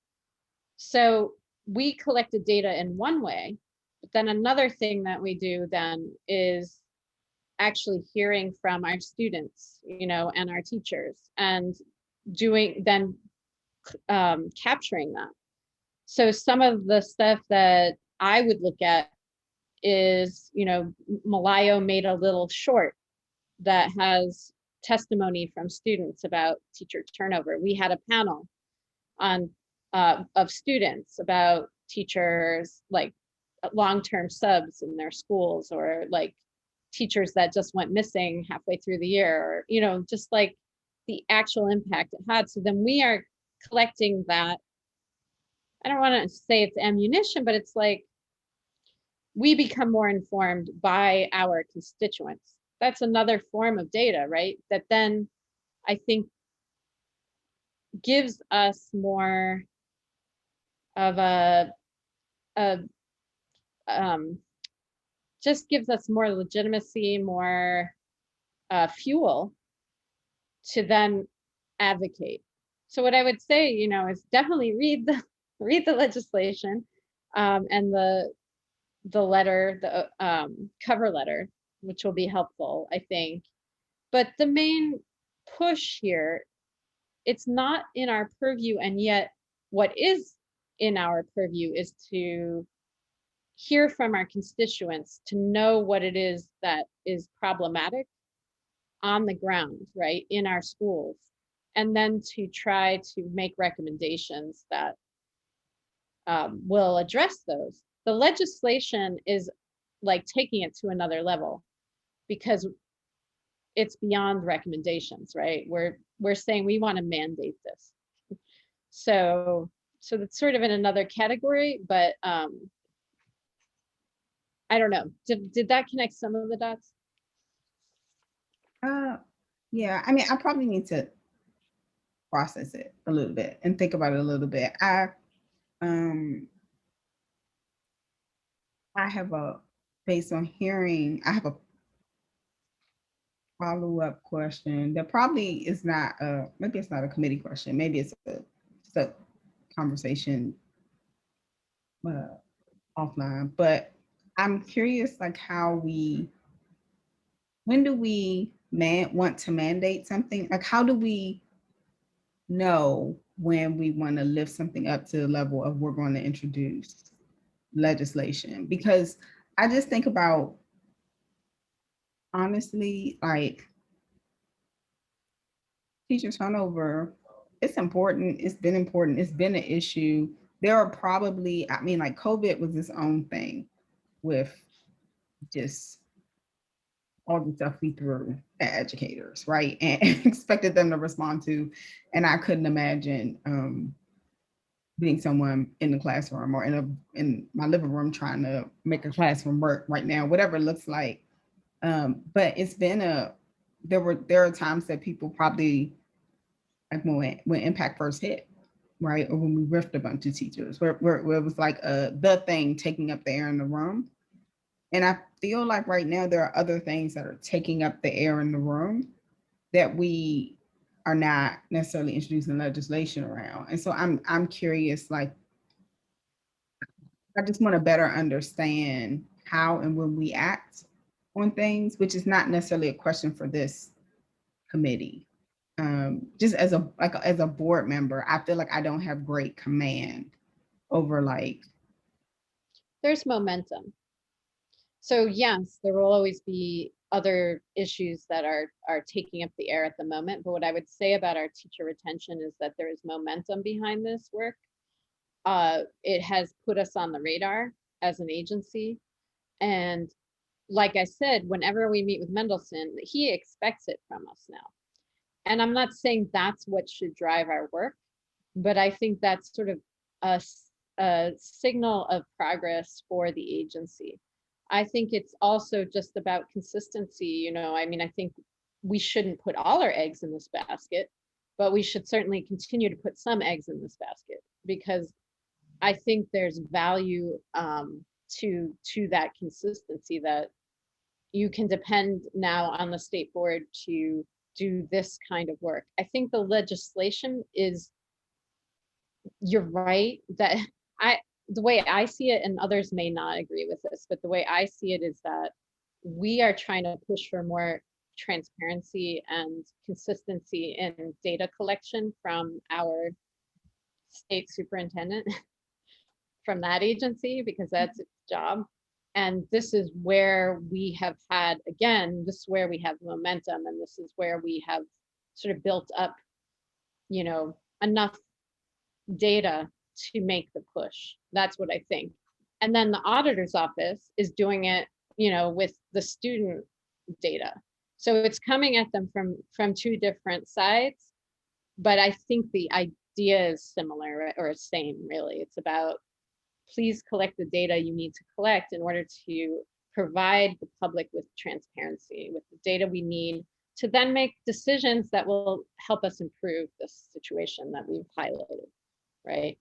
S5: So we collected data in one way, but then another thing that we do then is actually hearing from our students, and our teachers, and capturing that. So some of the stuff that I would look at is, Malayo made a little short that has testimony from students about teacher turnover. We had a panel on of students about teachers, like long-term subs in their schools, or like teachers that just went missing halfway through the year, or just like the actual impact it had. So then we are collecting that. I don't want to say it's ammunition, but it's like we become more informed by our constituents. That's another form of data, right? That then I think gives us more of just gives us more legitimacy, more fuel to then advocate. So what I would say, is definitely read the legislation, and the letter, the cover letter, which will be helpful, I think. But the main push here, it's not in our purview, and yet what is in our purview is to hear from our constituents, to know what it is that is problematic on the ground, right, in our schools, and then to try to make recommendations that will address those. The legislation is like taking it to another level, because it's beyond recommendations, right? We're saying we want to mandate this. So that's sort of in another category, but I don't know. Did that connect some of the dots?
S4: Yeah, I mean, I probably need to process it a little bit and think about it a little bit. I have a, based on hearing, I have a follow-up question that probably is not maybe it's not a committee question. Maybe it's a conversation offline. But I'm curious, like when do we want to mandate something? Like how do we know when we want to lift something up to the level of we're going to introduce legislation? Because I just think about, honestly, like teacher turnover, it's important. It's been important. It's been an issue. There are probably, I mean, like COVID was its own thing with just all the stuff we threw at educators, right? And expected them to respond to. And I couldn't imagine being someone in the classroom or in my living room trying to make a classroom work right now, whatever it looks like. But it's been there are times that people probably, like when impact first hit, right? Or when we riffed a bunch of teachers, where it was like the thing taking up the air in the room. And I feel like right now there are other things that are taking up the air in the room that we are not necessarily introducing legislation around. And so I'm curious, like, I just want to better understand how and when we act on things, which is not necessarily a question for this committee. Just as a board member, I feel like I don't have great command over like.
S5: There's momentum. So yes, there will always be other issues that are taking up the air at the moment. But what I would say about our teacher retention is that there is momentum behind this work. It has put us on the radar as an agency. And like I said, whenever we meet with Mendelsohn, he expects it from us now. And I'm not saying that's what should drive our work, but I think that's sort of a signal of progress for the agency. I think it's also just about consistency. You know, I mean, I think we shouldn't put all our eggs in this basket, but we should certainly continue to put some eggs in this basket, because I think there's value to that consistency, that you can depend now on the state board to do this kind of work. I think the legislation is, you're right, that the way I see it, and others may not agree with this, but the way I see it is that we are trying to push for more transparency and consistency in data collection from our state superintendent, from that agency, because that's its job. And this is where we have had, again, this is where we have momentum, and this is where we have sort of built up, you know, enough data to make the push. That's what I think. And then the auditor's office is doing it, you know, with the student data. So it's coming at them from two different sides, but I think the idea is similar, or same, really. It's about, please collect the data you need to collect in order to provide the public with transparency, with the data we need to then make decisions that will help us improve this situation that we've highlighted, right?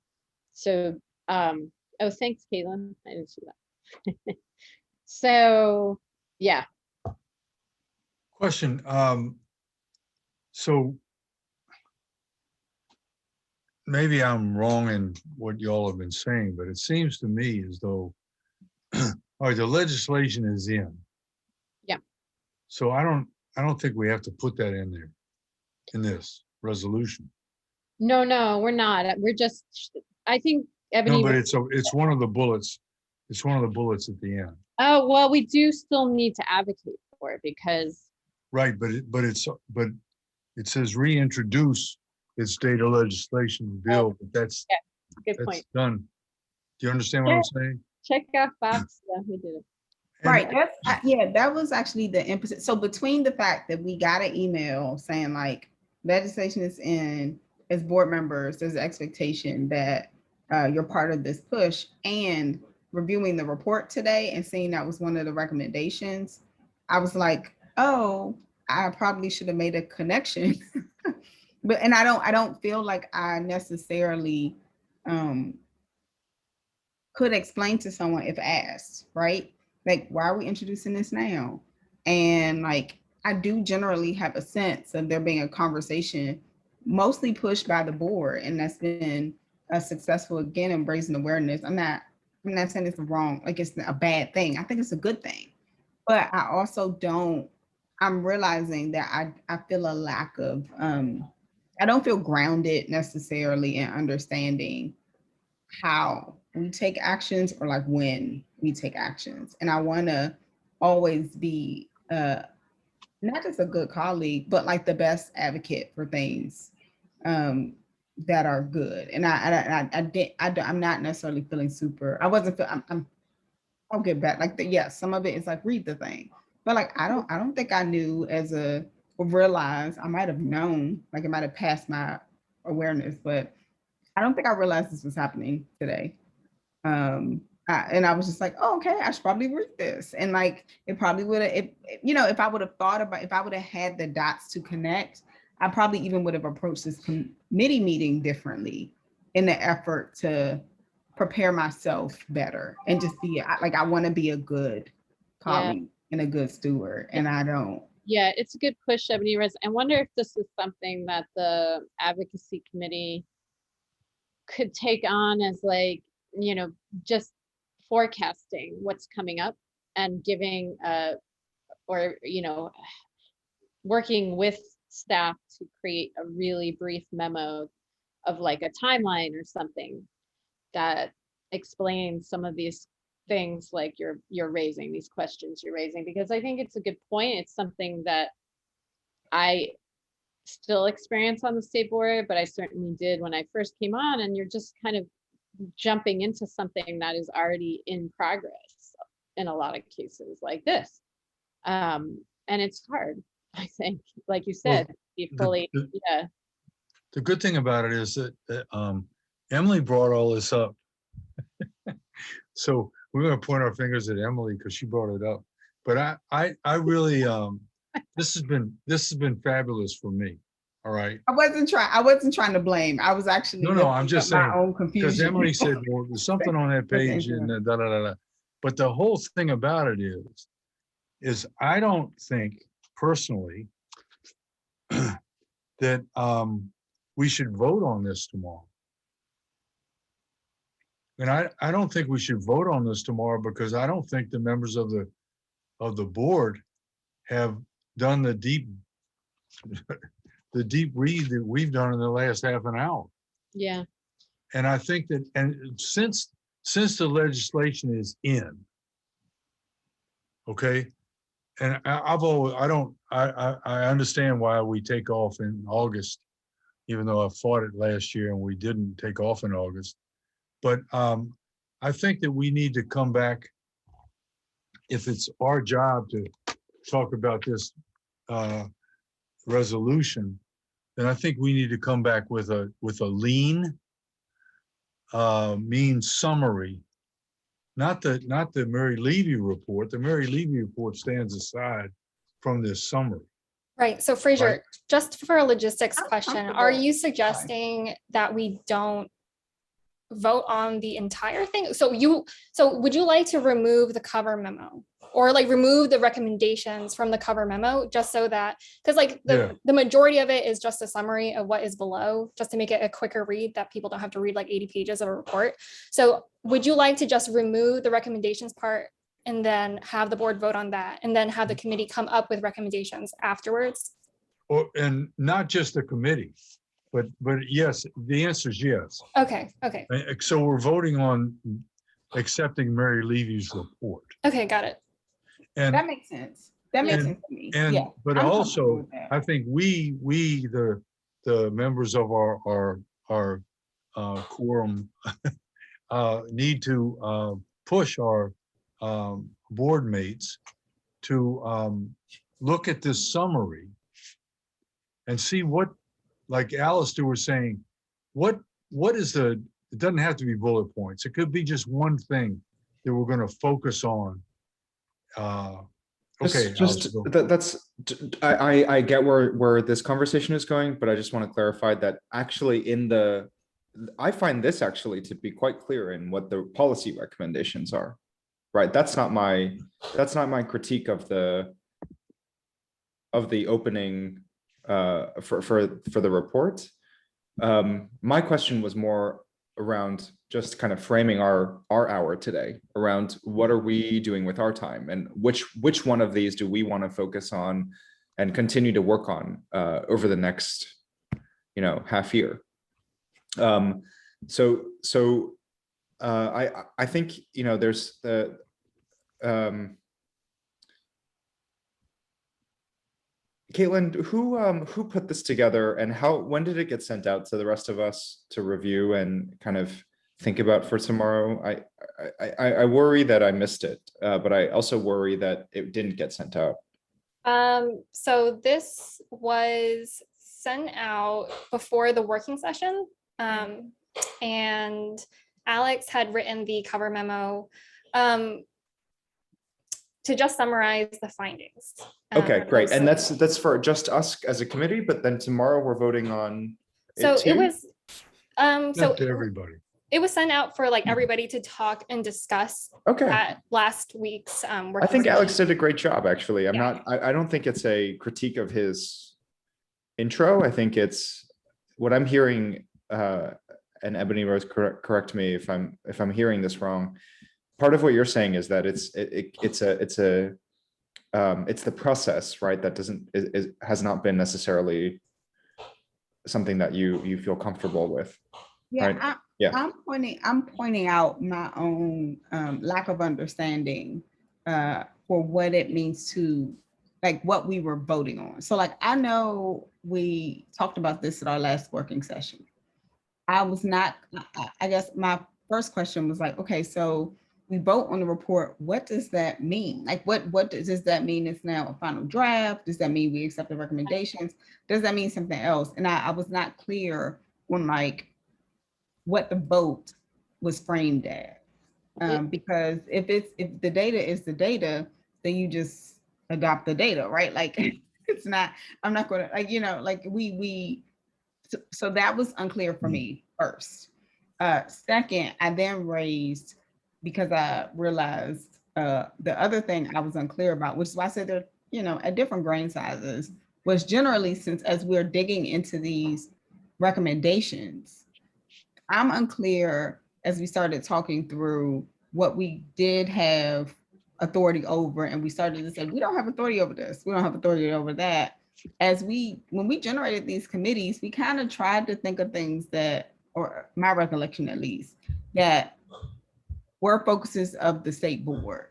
S5: So, oh, thanks, Caitlin. I didn't see that. So, yeah.
S1: Question. So maybe I'm wrong in what y'all have been saying, but it seems to me as though, all right, the legislation is in.
S5: Yeah.
S1: So I don't think we have to put that in there, in this resolution.
S5: No, we're not. We're just, I think Ebony.
S1: No, but it's one of the bullets. It's one of the bullets at the end.
S5: Oh, well, we do still need to advocate for it, because.
S1: Right, but it says reintroduce its data legislation bill, but that's
S5: Good point.
S1: done. Do you understand what I'm saying?
S5: Check off box. Yeah, we did it.
S4: Right. That's that was actually the emphasis. So between the fact that we got an email saying like legislation is in, as board members, there's an expectation that you're part of this push, and reviewing the report today and seeing that was one of the recommendations, I was like, oh, I probably should have made a connection. But I don't feel like I necessarily could explain to someone if asked, right? Like, why are we introducing this now? And like, I do generally have a sense of there being a conversation mostly pushed by the board, and that's been successful again in raising awareness. I'm not saying it's wrong, like it's a bad thing. I think it's a good thing. But I also don't, I'm realizing that I feel a lack of I don't feel grounded necessarily in understanding how we take actions or like when we take actions. And I want to always be not just a good colleague, but like the best advocate for things that are good. And I'm not necessarily feeling super. I wasn't. I'll get back. Like yes, some of it is like read the thing, but like I don't think I knew or realized. I might have known, like it might have passed my awareness, but I don't think I realized this was happening today. And I was just like, oh, okay, I should probably read this. And like, it probably would have, if I would have thought about, if I would have had the dots to connect, I probably even would have approached this committee meeting differently in the effort to prepare myself better and just be like, I want to be a good colleague and a good steward. And I don't.
S5: Yeah, it's a good push, Ebony. I wonder if this is something that the advocacy committee could take on as like, just forecasting what's coming up and giving or working with staff to create a really brief memo of like a timeline or something that explains some of these things like you're raising, these questions you're raising, because I think it's a good point. It's something that I still experience on the state board, but I certainly did when I first came on, and you're just kind of jumping into something that is already in progress in a lot of cases like this. And it's hard, I think, like you said, be fully,
S1: The good thing about it is that Emily brought all this up. So we're going to point our fingers at Emily because she brought it up. But I really, this has been fabulous for me. All right.
S4: I wasn't trying to blame. I was actually
S1: no. I'm just saying,
S4: my own confusion.
S1: because Emily said, well, there's something on that page and da da da da. But the whole thing about it is I don't think personally that we should vote on this tomorrow. And I don't think we should vote on this tomorrow because I don't think the members of the board have done the deep read that we've done in the last half an hour.
S5: Yeah.
S1: And I think that, and since the legislation is in, okay, and I understand why we take off in August, even though I fought it last year and we didn't take off in August. But I think that we need to come back, if it's our job to talk about this resolution, then I think we need to come back with a lean, mean summary, not the Mary Levy report. The Mary Levy report stands aside from this summary.
S2: Right. So Fraser,
S1: Right.
S2: Just for a logistics question, are
S4: comfortable.
S2: you suggesting that we don't vote on the entire thing? So would you like to remove the cover memo or like remove the recommendations from the cover memo, just so that, because like the majority of it is just a summary of what is below, just to make it a quicker read that people don't have to read like 80 pages of a report. So would you like to just remove the recommendations part and then have the board vote on that and then have the committee come up with recommendations afterwards?
S1: And not just the committee, but yes, the answer is yes.
S2: Okay.
S1: So we're voting on accepting Mary Levy's report.
S2: Okay, got it.
S1: And
S4: that makes sense. That makes sense to me.
S1: And
S4: yeah,
S1: but
S4: I'm
S1: also,
S4: comfortable with that.
S1: I think we the members of our quorum need to push our board mates to look at this summary and see what, like Alistair was saying, what is it doesn't have to be bullet points. It could be just one thing that we're going to focus on. Okay.
S3: I get where this conversation is going, but I just want to clarify that actually in the I find this actually to be quite clear in what the policy recommendations are, right? That's not my critique of the opening for the report. My question was more around just kind of framing our hour today around what are we doing with our time, and which one of these do we want to focus on and continue to work on over the next, half year. I think, there's the Caitlin, who put this together, and when did it get sent out to the rest of us to review and kind of think about for tomorrow? I worry that I missed it, but I also worry that it didn't get sent out.
S2: So this was sent out before the working session. And Alex had written the cover memo to just summarize the findings.
S3: Okay, great. And that's for just us as a committee, but then tomorrow we're voting on
S2: So
S3: it too?
S2: it was,
S1: Not to everybody.
S2: it was sent out for like everybody to talk and discuss
S3: Okay.
S2: at last week's
S3: I
S2: working
S3: think
S2: session.
S3: Alex did a great job, actually.
S2: Yeah.
S3: I don't think it's a critique of his intro. I think it's what I'm hearing, and Ebony Rose, correct me if I'm hearing this wrong. Part of what you're saying is that it's the process, right? That has not been necessarily something that you feel comfortable with.
S4: Yeah,
S3: Right.
S4: I'm pointing out my own lack of understanding for what it means to, like, what we were voting on. So like, I know we talked about this at our last working session. I guess my first question was like, okay, so we vote on the report. What does that mean? Like, what does that mean? It's now a final draft? Does that mean we accept the recommendations? Does that mean something else? And I was not clear on like what the vote was framed as. Because if the data is the data, then you just adopt the data, right? Like it's not, I'm not gonna, like, like so that was unclear for me first. Second, I then raised, because I realized the other thing I was unclear about, which is why I said they're, at different grain sizes, was generally, since as we're digging into these recommendations, I'm unclear as we started talking through what we did have authority over, and we started to say, we don't have authority over this, we don't have authority over that. When we generated these committees, we kind of tried to think of things that, or my recollection at least, that were focuses of the state board.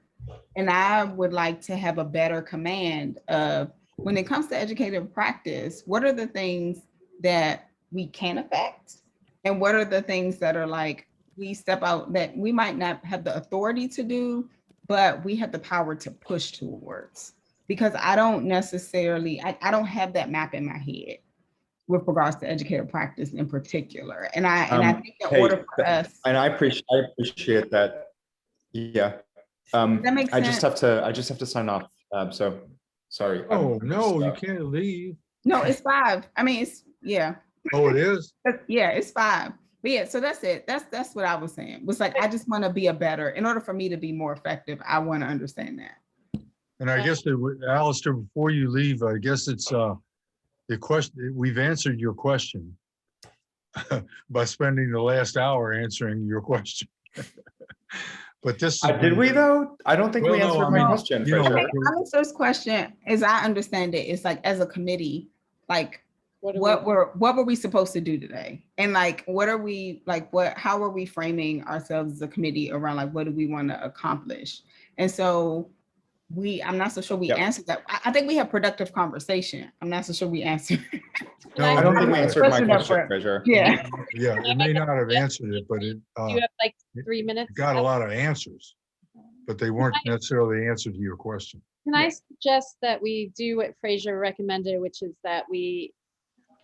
S4: And I would like to have a better command of, when it comes to educative practice, what are the things that we can affect? And what are the things that are like, we step out that we might not have the authority to do, but we have the power to push towards? Because I don't necessarily, I don't have that map in my head with regards to educator practice in particular. And I think in order for us.
S3: And I appreciate that. Yeah.
S4: That makes sense.
S3: I just have to sign off. So sorry.
S1: Oh, no, you can't leave.
S4: No, it's 5. I mean, yeah.
S1: Oh, it is?
S4: Yeah, it's 5. But yeah, so that's it. That's what I was saying. It was like, I just want to be in order for me to be more effective, I want to understand that.
S1: And I guess, Alistair, before you leave, I guess it's the question, we've answered your question by spending the last hour answering your question. But this
S3: did we though? I don't think we answered my question.
S4: Alistair's question, as I understand it, is like, as a committee, like, what were we supposed to do today? And like, what are we, like, how are we framing ourselves as a committee around, like, what do we want to accomplish? And so I'm not so sure we answered that. I think we have productive conversation. I'm not so sure we answered.
S1: No,
S3: I don't think we answered my question, Treasurer.
S4: Yeah.
S1: Yeah, it may not have answered it, but it
S5: You have like 3 minutes.
S1: got a lot of answers, but they weren't necessarily the answer to your question.
S5: Can I suggest that we do what Fraser recommended, which is that we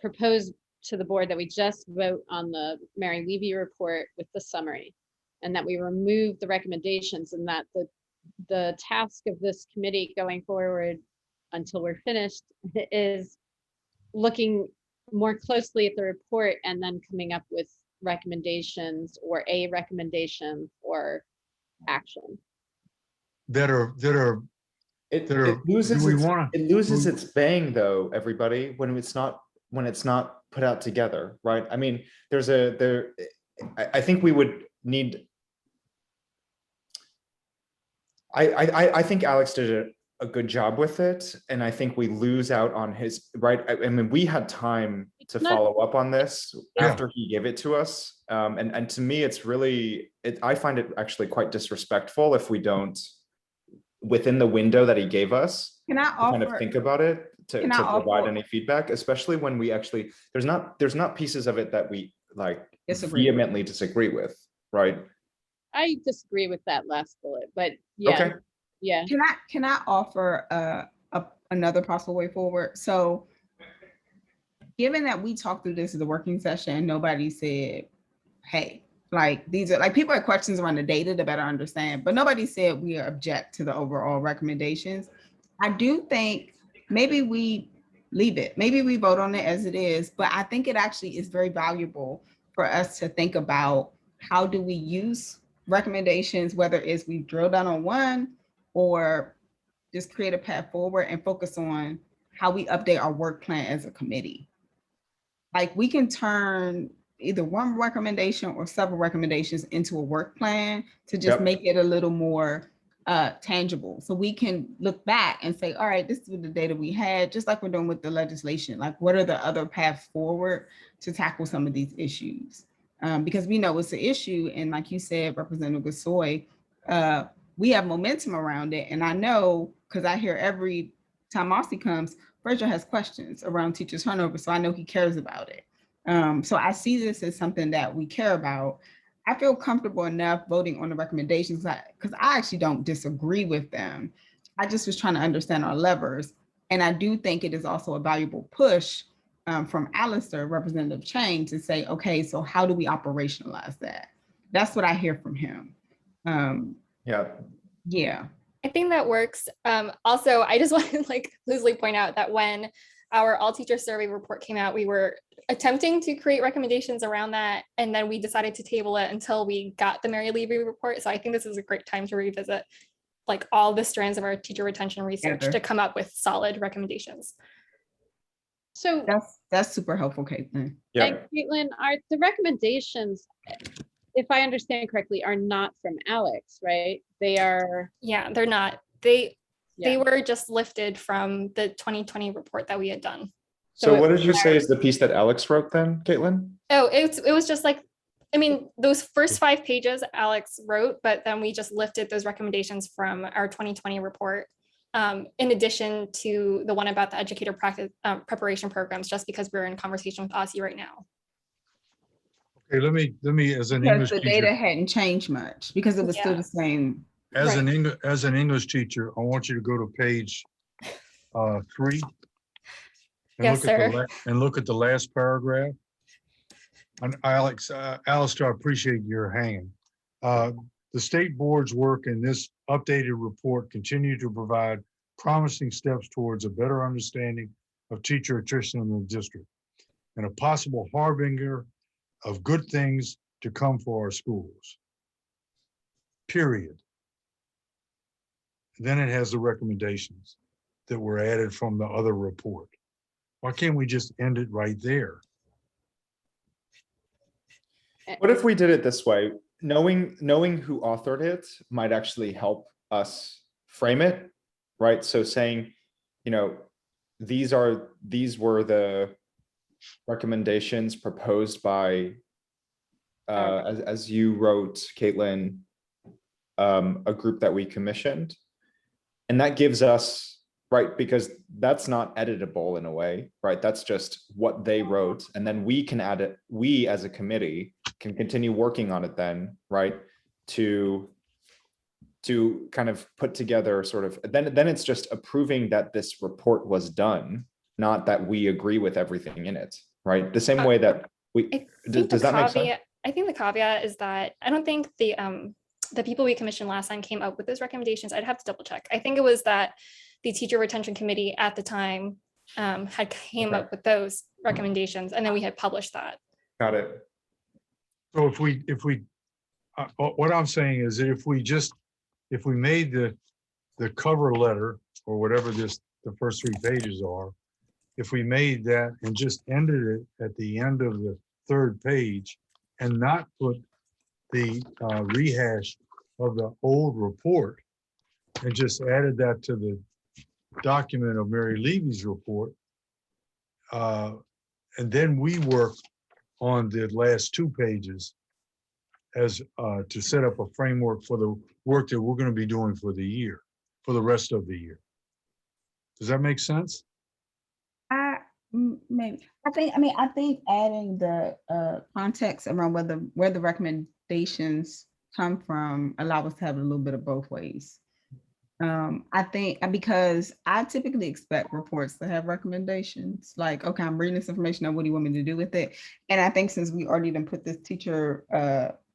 S5: propose to the board that we just vote on the Mary Levy report with the summary, and that we remove the recommendations, and that the task of this committee going forward until we're finished is looking more closely at the report and then coming up with recommendations or a recommendation for action.
S1: that are
S3: It,
S1: There-
S3: it loses
S1: do we
S3: its,
S1: wanna-
S3: it loses its bang though, everybody, when it's not put out together, right? I mean, I think we would need. I think Alex did a good job with it, and I think we lose out on his, right? I mean, we had time to
S5: It's not-
S3: follow up on this
S1: Yeah.
S3: after he gave it to us. And to me, it's really, I find it actually quite disrespectful if we don't, within the window that he gave us,
S4: Can I
S3: kind of
S4: offer,
S3: think about it to
S4: Can I
S3: provide
S4: offer-
S3: any feedback, especially when we actually, there's not pieces of it that we like
S4: Disagree.
S3: vehemently disagree with, right?
S5: I disagree with that last bullet, but yeah,
S3: Okay,
S5: yeah.
S4: can I offer another possible way forward? So given that we talked through this as a working session, nobody said, hey, like these are like people had questions around the data to better understand, but nobody said we object to the overall recommendations. I do think maybe we leave it, maybe we vote on it as it is, but I think it actually is very valuable for us to think about how do we use recommendations, whether it's we drill down on one or just create a path forward and focus on how we update our work plan as a committee. Like we can turn either one recommendation or several recommendations into a work plan to just
S3: Yep.
S4: make it a little more tangible. So we can look back and say, all right, this is the data we had, just like we're doing with the legislation. Like what are the other paths forward to tackle some of these issues? Because we know it's an issue. And like you said, Representative Gasoy, we have momentum around it. And I know, because I hear every time Marcy comes, Virgil has questions around teacher turnover. So I know he cares about it. So I see this as something that we care about. I feel comfortable enough voting on the recommendations because I actually don't disagree with them. I just was trying to understand our levers. And I do think it is also a valuable push from Alistair, Representative Chang, to say, okay, so how do we operationalize that? That's what I hear from him.
S3: yeah,
S4: Yeah.
S2: I think that works. Also, I just want to like loosely point out that when our all teacher survey report came out, we were attempting to create recommendations around that. And then we decided to table it until we got the Mary Levy report. So I think this is a great time to revisit like all the strands of our teacher retention research
S4: Together.
S2: to come up with solid recommendations.
S5: So,
S4: That's super helpful, Caitlin.
S3: yeah.
S5: and Caitlin, are the recommendations, if I understand correctly, are not from Alex, right? They are,
S2: Yeah, they're not. They
S5: yeah.
S2: were just lifted from the 2020 report that we had done.
S3: So
S5: it
S3: what did
S5: was
S3: you say is the piece that Alex wrote then, Caitlin?
S2: Oh, it was just like, I mean, those first 5 pages Alex wrote, but then we just lifted those recommendations from our 2020 report. In addition to the one about the educator practice preparation programs, just because we're in conversation with OSSI right now.
S1: Okay, let me as an
S4: Because
S1: English
S4: the data
S1: teacher,
S4: hadn't changed much because it was still
S2: Yeah.
S4: the same.
S1: as
S2: Right.
S1: an English teacher, I want you to go to page 3.
S2: Yes, sir.
S1: And look at the last paragraph. And Alex, Alistair, I appreciate your hanging. The state board's work in this updated report continue to provide promising steps towards a better understanding of teacher attrition in the district and a possible harbinger of good things to come for our schools. Period. Then it has the recommendations that were added from the other report. Why can't we just end it right there?
S3: What if we did it this way? Knowing who authored it might actually help us frame it, right? So saying, you know, these were the recommendations proposed by, as you wrote, Caitlin, a group that we commissioned. And that gives us, right, because that's not editable in a way, right? That's just what they wrote. And then we can add it, we as a committee can continue working on it then, right? To kind of put together sort of, then it's just approving that this report was done, not that we agree with everything in it, right? The same way that we, does that make sense?
S2: I think the caveat is that I don't think the people we commissioned last time came up with those recommendations. I'd have to double check. I think it was that the teacher retention committee at the time had came
S3: Okay.
S2: up with those recommendations, and then we had published that.
S3: Got it.
S1: So if we, what I'm saying is that if we made the cover letter or whatever the first 3 pages are, if we made that and just ended it at the end of the 3rd page and not put the rehash of the old report and just added that to the document of Mary Levy's report, and then we work on the last 2 pages as to set up a framework for the work that we're going to be doing for the year, for the rest of the year. Does that make sense?
S4: Maybe. I think adding the context around where the recommendations come from allow us to have a little bit of both ways. I think because I typically expect reports to have recommendations like, okay, I'm reading this information. Now, what do you want me to do with it? And I think since we already done put this teacher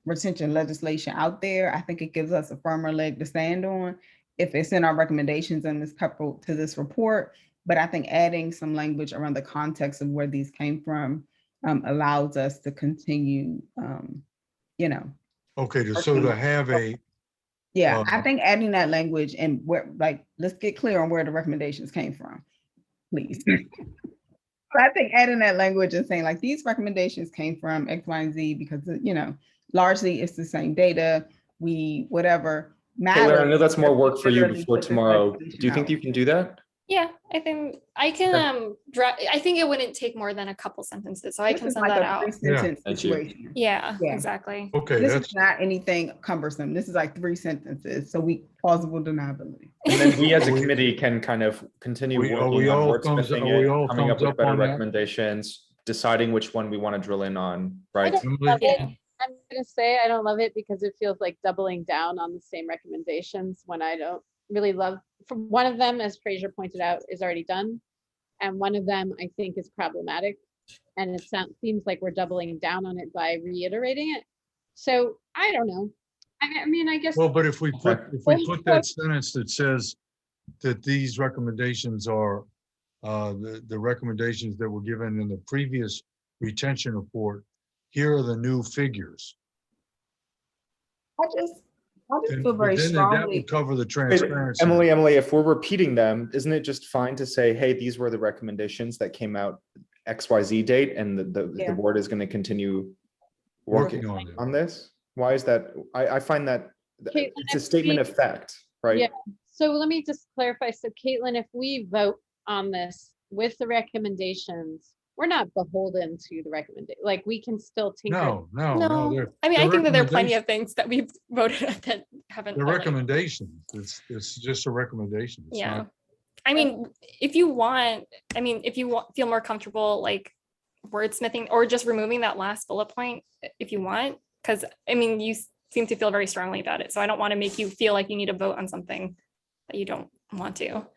S4: retention legislation out there, I think it gives us a firmer leg to stand on if it's in our recommendations and it's coupled to this report. But I think adding some language around the context of where these came from allows us to continue,
S1: Okay, so to have a,
S4: yeah, I think adding that language and where, like, let's get clear on where the recommendations came from, please. So I think adding that language and saying like, these recommendations came from X, Y, and Z because, largely it's the same data, whatever matters.
S3: Caitlin, I know that's more work for you
S4: literally
S3: before
S4: put this
S3: tomorrow.
S4: legislation
S3: Do you think
S4: out.
S3: you can do that?
S2: Yeah, I think I can I think it wouldn't take more than a couple sentences, so I
S4: This
S2: can
S4: is
S2: send
S4: like
S2: that
S4: a
S2: out.
S4: 3-sentence
S3: Thank you.
S4: situation.
S2: Yeah,
S4: Yeah.
S2: exactly.
S1: okay,
S4: This
S1: that's,
S4: is not anything cumbersome. This is like 3 sentences. So plausible deniability.
S3: And then we as a
S1: We-
S3: committee can kind of continue
S1: are we
S3: working on
S1: all thumbs-
S3: wordsmithing
S1: are we
S3: it,
S1: all
S3: coming up
S1: thumbs
S3: with
S1: up
S3: better
S1: on that?
S3: recommendations, deciding which one we want to drill in on,
S5: I
S3: right?
S5: don't
S1: Emily?
S5: love it.
S2: Yeah.
S5: I'm gonna say I don't love it because it feels like doubling down on the same recommendations when I don't really love. From one of them, as Fraser pointed out, is already done, and one of them I think is problematic, and it seems like we're doubling down on it by reiterating it. So I don't know. I mean, I guess
S1: Well, but if we put
S5: Okay.
S1: that sentence that says that these recommendations are the recommendations that were given in the previous retention report, here are the new figures.
S4: I just
S1: Then
S4: feel very
S1: that
S4: strongly.
S1: would cover the
S3: Wait,
S1: transparency.
S3: Emily, if we're repeating them, isn't it just fine to say, hey, these were the recommendations that came out XYZ date, and the
S4: Yeah.
S3: board is going to continue
S1: Working
S3: working
S1: on it.
S3: on this? Why is that? I find that
S5: Caitlin,
S3: it's a
S5: if
S3: statement
S5: we-
S3: of fact, right?
S5: Yeah. So let me just clarify. So Caitlin, if we vote on this with the recommendations, we're not beholden to the recommendation. Like we can still tinker.
S1: No.
S2: I mean, I think that there are plenty
S1: recommendation-
S2: of things that we've voted on that haven't.
S1: The
S2: already.
S1: recommendations, it's just a recommendation. It's
S2: Yeah.
S1: not-
S2: I mean, if you feel more comfortable like wordsmithing or just removing that last bullet point, if you want, because I mean, you seem to feel very strongly about it. So I don't want to make you feel like you need to vote on something that you don't want to.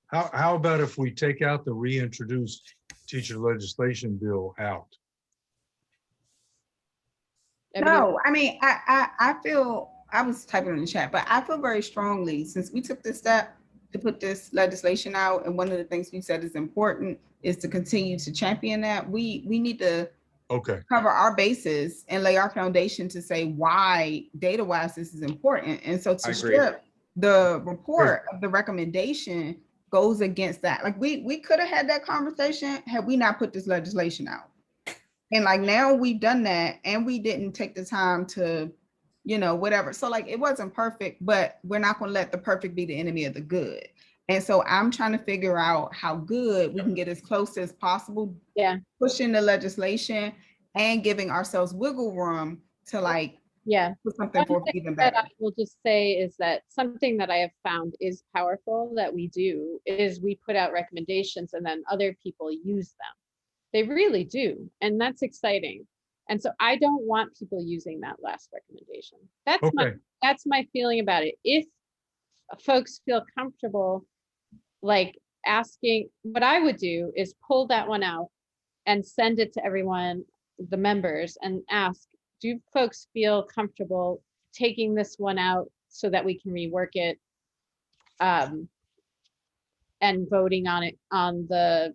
S1: How about if we take out the reintroduced teacher legislation bill out?
S4: No, I mean, I feel, I was typing in the chat, but I feel very strongly, since we took this step to put this legislation out, and one of the things we said is important is to continue to champion that, we need to
S1: Okay,
S4: cover our bases and lay our foundation to say why data-wise this is important. And so
S3: I
S4: to
S3: agree.
S4: strip the report of the recommendation goes against that. Like we could have had that conversation had we not put this legislation out. And like now we've done that and we didn't take the time to, whatever. So like it wasn't perfect, but we're not going to let the perfect be the enemy of the good. And so I'm trying to figure out how good we can get as close as possible.
S5: Yeah.
S4: Pushing the legislation and giving ourselves wiggle room to like
S5: Yeah.
S4: put something forth even
S5: That
S4: better.
S5: I will just say is that something that I have found is powerful that we do is we put out recommendations and then other people use them. They really do. And that's exciting. And so I don't want people using that last recommendation. That's my feeling about it. If folks feel comfortable like asking, what I would do is pull that one out and send it to everyone, the members, and ask, do folks feel comfortable taking this one out so that we can rework it and voting on it on the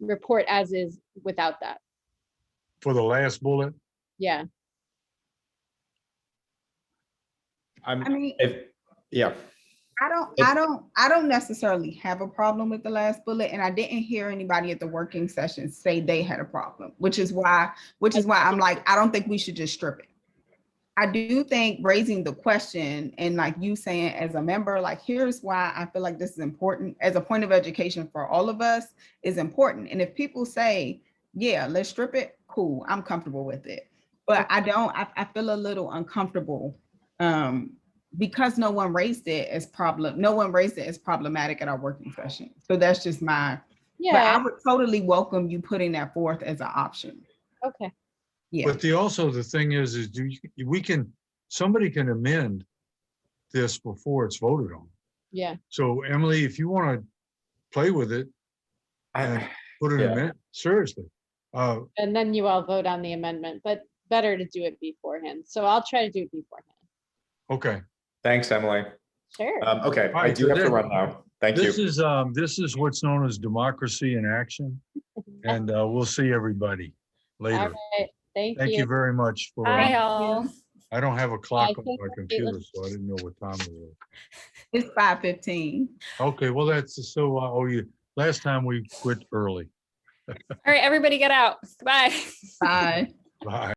S5: report as is without that?
S1: for the last bullet,
S5: Yeah,
S4: I mean,
S3: Yeah,
S4: I don't necessarily have a problem with the last bullet, and I didn't hear anybody at the working session say they had a problem, which is why I'm like, I don't think we should just strip it. I do think raising the question and like you saying as a member, like, here's why I feel like this is important as a point of education for all of us is important. And if people say, yeah, let's strip it, cool, I'm comfortable with it. But I feel a little uncomfortable because no one raised it as problematic at our working session. So that's just but I
S5: yeah,
S4: would totally welcome you putting that forth as an option.
S5: okay,
S4: Yeah.
S1: But the thing is somebody can amend this before it's voted on.
S5: yeah.
S1: So Emily, if you want to play with it and put an
S3: yeah.
S1: amendment, seriously.
S5: And then you all vote on the amendment, but better to do it beforehand. So I'll try to do it beforehand.
S1: Okay.
S3: Thanks, Emily.
S5: Sure.
S3: Okay,
S1: All
S3: I
S1: right,
S3: do
S1: so
S3: have to
S1: then-
S3: run now. Thank you.
S1: This is what's known as democracy in action. And we'll see everybody
S5: All
S1: later.
S5: right. Thank
S1: Thank you
S5: you.
S1: very much for,
S2: Bye, all.
S1: I don't have a clock
S5: Bye,
S1: on my
S5: Caitlin.
S1: computer, so I didn't know what time it was.
S4: It's 5:15.
S1: Okay, well, that's so, last time we quit early.
S2: All right, everybody get out. Goodbye.
S4: Bye.
S1: Bye.